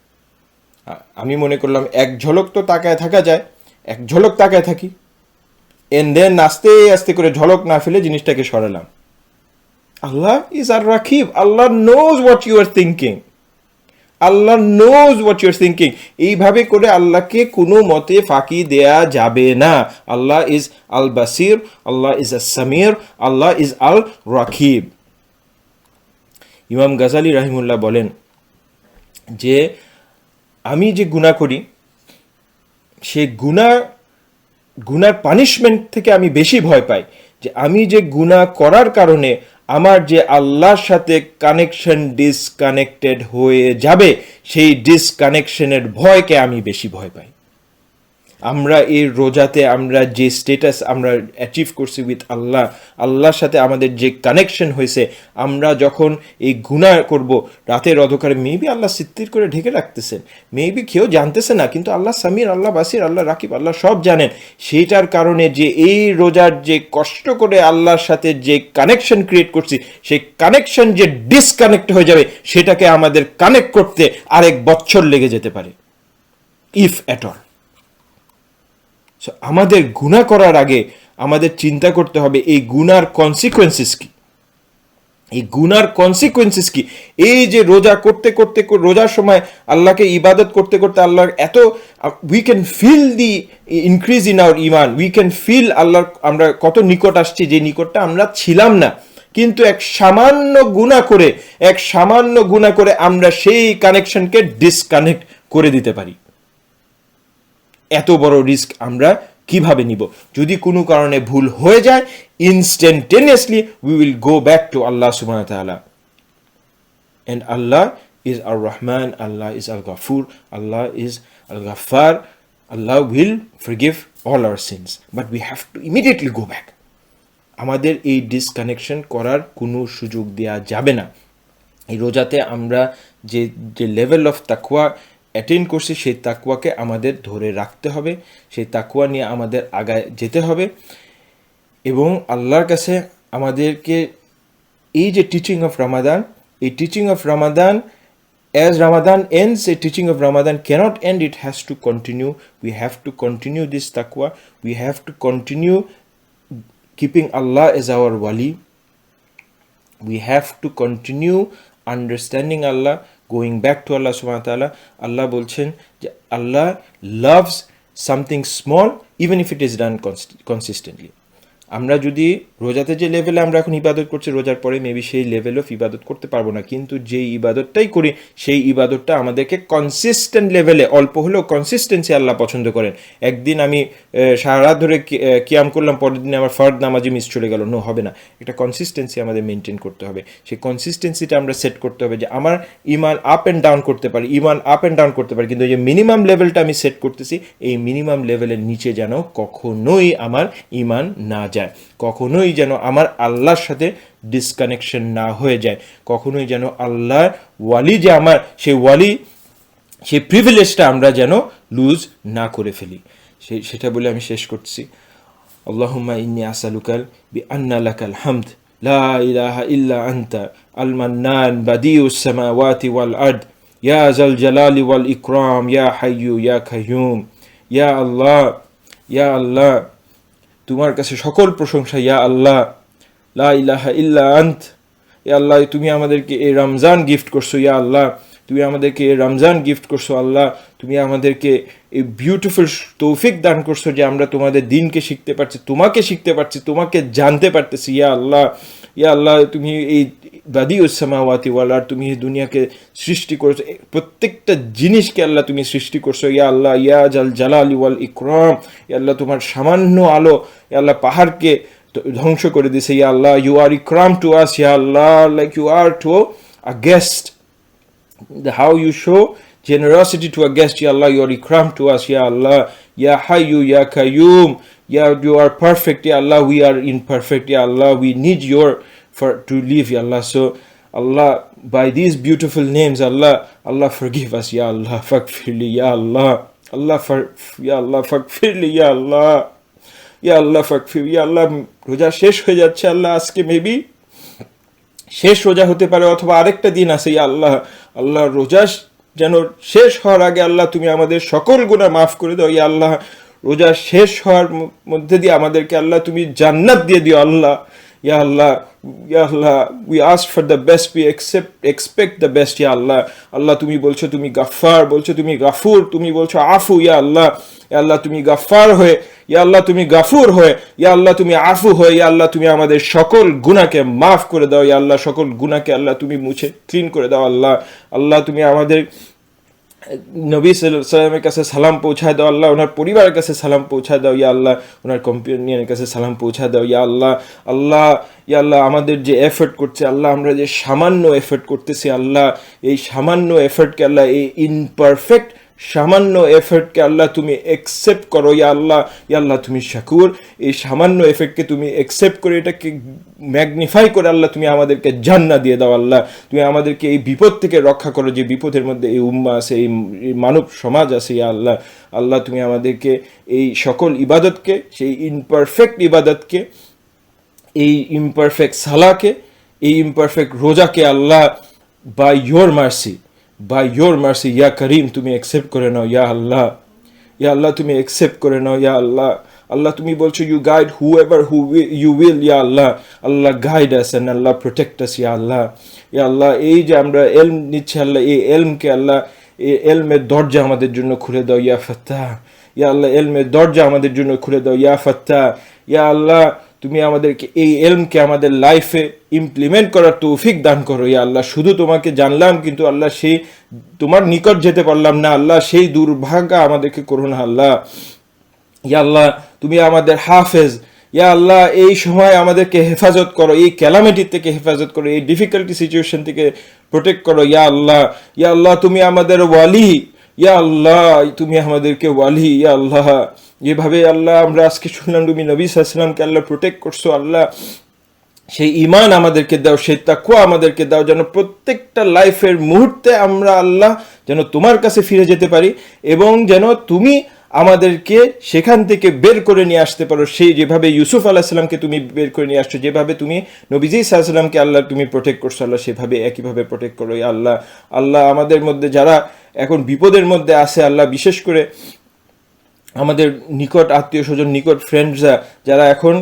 আমি মনে করলাম এক ঝলক তো তাকায় থাকা যায়, এক ঝলক তাকায় থাকি, এন্ড দেন আস্তে আস্তে করে ঝলক না ফেলে জিনিসটাকে সরালাম। আল্লাহ ইজ আর রাকিব, Allah knows what you are thinking, Allah knows what you are thinking. এইভাবে করে আল্লাহকে কোনো মতে ফাঁকি দেয়া যাবে না। আল্লাহ ইজ আল বাসির, আল্লাহ ইজ আস সামির, আল্লাহ ইজ আল রাকিব। ইমাম গাজালি রাহিমুল্লাহ বলেন যে আমি যে গুনাহ করি, সে গুনার পানিশমেন্ট থেকে আমি বেশি ভয় পাই যে আমি যে গুনাহ করার কারণে আমার যে আল্লাহর সাথে কানেকশন ডিসকানেক্টেড হয়ে যাবে, সেই ডিসকানেকশনের ভয়কে আমি বেশি ভয় পাই। আমরা এই রোজাতে আমরা যে স্টেটাস আমরা অ্যাচিভ করছি উইথ আল্লাহ, আল্লাহর সাথে আমাদের যে কানেকশন হয়েছে, আমরা যখন এই গুনাহ করব রাতের অন্ধকারে, মেবি আল্লাহ সিত্তির করে ঢেকে রাখতেছেন, মেবি কেউ জানতেছে না, কিন্তু আল্লাহ সামির, আল্লাহ বাসির, আল্লাহ রাকিব, আল্লাহ সব জানেন। সেইটার কারণে যে এই রোজার যে কষ্ট করে আল্লাহর সাথে যে কানেকশন ক্রিয়েট করছি, সেই কানেকশন যে ডিসকানেক্ট হয়ে যাবে, সেটাকে আমাদের কানেক্ট করতে আরেক বছর লেগে যেতে পারে, ইফ অ্যাট অল। আমাদের গুনাহ করার আগে আমাদের চিন্তা করতে হবে এই গুনার কনসিকুয়েন্সেস কি, এই গুনার কনসিকুয়েন্সেস কি। এই যে রোজা করতে করতে, রোজার সময় আল্লাহকে ইবাদত করতে করতে আল্লাহর এত, we can feel the increase in our ইমান, উই ক্যান ফিল আল্লাহর আমরা কত নিকট আসছি, যে নিকটটা আমরা ছিলাম না। কিন্তু এক সামান্য গুনাহ করে আমরা সেই কানেকশনকে ডিসকানেক্ট করে দিতে পারি। এত বড় রিস্ক আমরা কিভাবে নিব? যদি কোনো কারণে ভুল হয়ে যায়, instantaneously we will go back to Allah সুবহানাহু ওয়া তাআলা। এন্ড আল্লাহ ইজ আর রহমান, আল্লাহ ইজ আল গাফুর, আল্লাহ ইজ আল গাফফার, Allah will forgive all our sins, but we have to immediately go back. আমাদের এই ডিসকানেকশন করার কোনো সুযোগ দেওয়া যাবে না। এই রোজাতে আমরা যে লেভেল অফ তাকওয়া অ্যাটেন্ড করছি, সেই তাকওয়াকে আমাদের ধরে রাখতে হবে, সেই তাকওয়া নিয়ে আমাদের আগায় যেতে হবে। এবং আল্লাহর কাছে আমাদেরকে এই যে টিচিং অফ রামাদান, এই teaching of Ramadan, as Ramadan ends, a teaching of Ramadan cannot end, it has to continue. We have to continue this taqwa, we have to continue keeping Allah as our wali, we have to continue understanding Allah, going back to Allah subhanahu wa ta'ala. Allah bolchen je Allah loves something small even if it is done consistently. আমরা যদি রোজাতে যে লেভেলে আমরা এখন ইবাদত করছি, রোজার পরে মেবি সেই লেভেল অফ ইবাদত করতে পারবো না, কিন্তু যেই ইবাদতটাই করি সেই ইবাদতটা আমাদেরকে কনসিস্টেন্ট লেভেলে, অল্প হলেও কনসিস্টেন্সি আল্লাহ পছন্দ করেন। একদিন আমি সারা রাত ধরে কিয়াম করলাম, পরের দিনে আমার ফরদ নামাজে মিস চলে গেল, নো, হবে না। একটা কনসিস্টেন্সি আমাদের মেনটেন করতে হবে। সেই কনসিস্টেন্সিটা আমরা সেট করতে হবে যে আমার ইমান আপ অ্যান্ড ডাউন করতে পারি, কিন্তু এই যে মিনিমাম লেভেলটা আমি সেট করতেছি, এই মিনিমাম লেভেলের নিচে যেন কখনোই আমার ইমান না যায়, কখনোই যেন আমার আল্লাহর সাথে ডিসকানেকশন না হয়ে যায়, কখনোই যেন আল্লাহর ওয়ালি যে আমার, সেই প্রিভিলেজটা আমরা যেন লুজ না করে ফেলি। সেটা বলে আমি শেষ করছি। আল্লাহুম্মা ইন্নী আসআলুকা বিআন্না লাকাল হামদ লা ইলাহা ইল্লা আনতা আল মান্নান বাদিউস সামাওয়াতি ওয়াল আরদ ইয়া যাল জালালি ওয়াল ইকরাম ইয়া হাইয়্যু ইয়া কাইয়্যুম। ইয়া আল্লাহ, তোমার কাছে সকল প্রশংসা। ইয়া আল্লাহ, লা ইলাহা ইল্লা আন্ত, ইয়া আল্লাহ তুমি আমাদেরকে এই রমজান গিফট করছো। ইয়া আল্লাহ, তুমি আমাদেরকে এই রমজান গিফট করছো। আল্লাহ, তুমি আমাদেরকে এই বিউটিফুল তৌফিক দান করছো যে আমরা তোমাদের দিনকে শিখতে পারছি, তোমাকে জানতে পারতেছি। ইয়া আল্লাহ, তুমি এই বাদিউস সামাওয়াতি ওয়াল আরদ, তুমি এই দুনিয়াকে সৃষ্টি করেছো, প্রত্যেকটা জিনিসকে আল্লাহ তুমি সৃষ্টি করছো। ইয়া আল্লাহ, ইয়া জাল জালালি ওয়াল ইকরাম, ইয়া আল্লাহ তোমার সামান্য আলো ইয়া আল্লাহ পাহাড়কে ধ্বংস করে দিয়েছে। ইয়া আল্লাহ, ইউ আর ইকরাম টু আস। ইয়া Allah, like you are to a guest, how you show generosity to a guest. Ya Allah, you are ikram to us. Ya Allah, Ya Hayyu Ya Qayyum, Ya, you are perfect. Ya Allah, we are imperfect. Ya Allah, we need to live. Ya Allah, so Allah, by these beautiful names, Allah forgive us. Ya Allah, faghfirli. Ya Allah, Ya Allah faghfirli. Ya Allah faghfir. Ya Allah, রোজা শেষ হয়ে যাচ্ছে আল্লাহ, আজকে maybe শেষ রোজা হতে পারে অথবা আরেকটা দিন আছে। ইয়া আল্লাহ রোজা যেন শেষ হওয়ার আগে আল্লাহ তুমি আমাদের সকল গুনাহ মাফ করে দাও। ইয়া আল্লাহ, রোজা শেষ হওয়ার মধ্যে দিয়ে আমাদেরকে আল্লাহ তুমি জান্নাত দিয়ে দিও। আল্লাহ, ইয়া আল্লাহ, we ask for the best, we expect the best. ইয়া আল্লাহ তুমি বলছো তুমি গাফফার, বলছো তুমি গাফুর, তুমি বলছো আফু। ইয়া আল্লাহ তুমি গাফফার হয়ে, ইয়া আল্লাহ তুমি গাফুর হয়ে, ইয়া আল্লাহ তুমি আফু হয়ে, ইয়া আল্লাহ তুমি আমাদের সকল গুনাহকে মাফ করে দাও। ইয়া আল্লাহ, সকল গুনাহকে আল্লাহ তুমি মুছে ক্লিন করে দাও। আল্লাহ তুমি আমাদের নবী সাল্লাল্লাহু আলাইহি ওয়াসাল্লামের কাছে সালাম পৌঁছায় দাও আল্লাহ, ওনার পরিবারের কাছে সালাম পৌঁছায় দাও ইয়া আল্লাহ, ওনার কম্পিনিয়নের কাছে সালাম পৌঁছায় দাও ইয়া আল্লাহ। আল্লাহ ইয়া আল্লাহ, আমাদের যে এফর্ট করছে আল্লাহ, আমরা যে সামান্য এফর্ট করতেছি আল্লাহ, এই সামান্য এফর্টকে আল্লাহ, এই ইনপারফেক্ট সামান্য এফর্টকে আল্লাহ তুমি অ্যাকসেপ্ট করো ইয়া আল্লাহ। ইয়া আল্লাহ তুমি শাকুর, এই সামান্য এফর্টকে তুমি অ্যাকসেপ্ট করে এটাকে ম্যাগনিফাই করে আল্লাহ তুমি আমাদেরকে জান্নাত দিয়ে দাও আল্লাহ। তুমি আমাদেরকে এই বিপদ থেকে রক্ষা করো, যে বিপদের মধ্যে এই উম্মাহ আছে, এই মানব সমাজ আছে ইয়া আল্লাহ। আল্লাহ তুমি আমাদেরকে এই সকল ইবাদতকে, সেই ইমপারফেক্ট ইবাদতকে, এই ইমপারফেক্ট সালাকে, এই ইমপারফেক্ট রোজাকে Allah by your mercy, by your mercy ইয়া করিম তুমি অ্যাকসেপ্ট করে নাও ইয়া আল্লাহ। ইয়া আল্লাহ তুমি অ্যাকসেপ্ট করে নাও ইয়া আল্লাহ। আল্লাহ তুমি বলছো you guide whoever who you will ইয়া Allah. Allah guide us and Allah protect us ইয়া আল্লাহ। ইয়া আল্লাহ এই যে আমরা এলম নিচ্ছি আল্লাহ, এই এলমকে আল্লাহ, এই এলমের দরজা আমাদের জন্য খুলে দাও ইয়া ফাত্তাহ। ইয়া আল্লাহ এলমের দরজা আমাদের জন্য খুলে দাও ইয়া ফাত্তাহ। ইয়া আল্লাহ তুমি আমাদেরকে এই এলমকে আমাদের লাইফে ইমপ্লিমেন্ট করার তৌফিক দান করো ইয়া আল্লাহ। শুধু তোমাকে জানলাম কিন্তু আল্লাহ সেই তোমার নিকট যেতে পারলাম না আল্লাহ, সেই দুর্ভাগ্য আমাদেরকে করো না আল্লাহ। ইয়া আল্লাহ তুমি আমাদের হাফেজ ইয়া আল্লাহ, এই সময় আমাদেরকে হেফাজত করো, এই ক্যালামিটি থেকে হেফাজত করো, এই ডিফিকাল্টি সিচুয়েশন থেকে প্রোটেক্ট করো ইয়া আল্লাহ। ইয়া আল্লাহ তুমি আমাদের ওয়ালি ইয়া আল্লাহ, তুমি আমাদেরকে ওয়ালি ইয়া আল্লাহ। যেভাবে আল্লাহ আমরা আজকে শুনলাম তুমি নবী সাল্লাল্লাহু আলাইহি ওয়াসাল্লামকে আল্লাহ প্রোটেক্ট করছো আল্লাহ, সেই ঈমান আমাদেরকে দাও, সেই তাকওয়া আমাদেরকে দাও, যেন প্রত্যেকটা লাইফের মুহূর্তে আমরা আল্লাহ যেন তোমার কাছে ফিরে যেতে পারি, এবং যেন তুমি আমাদেরকে সেখান থেকে বের করে নিয়ে আসতে পারো। সেই যেভাবে ইউসুফ আলাইহিস সালামকে তুমি বের করে নিয়ে আসছো, যেভাবে তুমি নবীজি সাল্লাল্লাহু আলাইহি ওয়াসাল্লামকে আল্লাহ তুমি প্রোটেক্ট করছো আল্লাহ, সেভাবে একইভাবে প্রোটেক্ট করো ইয়া আল্লাহ। আল্লাহ আমাদের মধ্যে যারা এখন বিপদের মধ্যে আছে আল্লাহ, বিশেষ করে আমাদের নিকট আত্মীয় স্বজন, নিকট ফ্রেন্ডসরা যারা এখন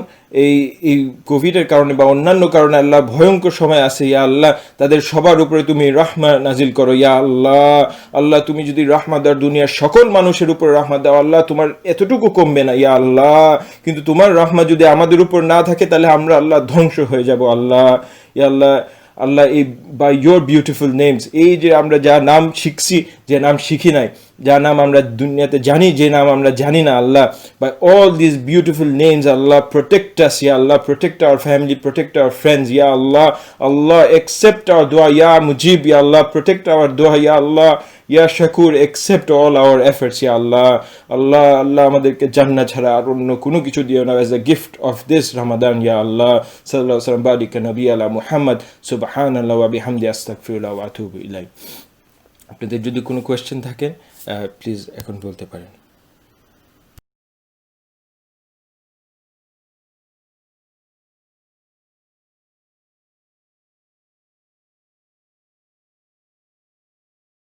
এই কোভিডের কারণে বা অন্যান্য কারণে আল্লাহ ভয়ঙ্কর সময় আছে ইয়া আল্লাহ, তাদের সবার উপরে তুমি রাহমা নাজিল করো ইয়া আল্লাহ। আল্লাহ তুমি যদি রাহমা দাও, দুনিয়ার সকল মানুষের উপর রাহমা দাও আল্লাহ, তোমার এতটুকু কমবে না ইয়া আল্লাহ। কিন্তু তোমার রাহমা যদি আমাদের উপর না থাকে তাহলে আমরা আল্লাহ ধ্বংস হয়ে যাব আল্লাহ। ইয়া আল্লাহ, আল্লাহ এই বাই ইয়োর বিউটিফুল নেমস, এই যে আমরা যা নাম শিখছি, যে নাম শিখি নাই, যা নাম আমরা দুনিয়াতে জানি, যে নাম আমরা জানি না Allah, by all this beautiful names Allah protect us ইয়া Allah, protect our family, protect our friends ইয়া Allah. Allah accept our dua ya mujib ya Allah, protect our dua ya Allah, ya shakur accept all our efforts ya Allah. Allah Allah আমাদেরকে জান্নাত ছাড়া আর অন্য কোনো কিছু দিও না, as a gift of this Ramadan ya Allah. সাল্লাল্লাহু আলাইহি ওয়াসাল্লাম বারিকা নবী আলা মুহাম্মদ, সুবহানাল্লাহ ওয়া বিহামদি, আস্তাগফিরুল্লাহ ওয়া আতুবু ইলাইহি। আপনাদের যদি কোনো কোয়েশ্চেন থাকে প্লিজ এখন বলতে পারেন।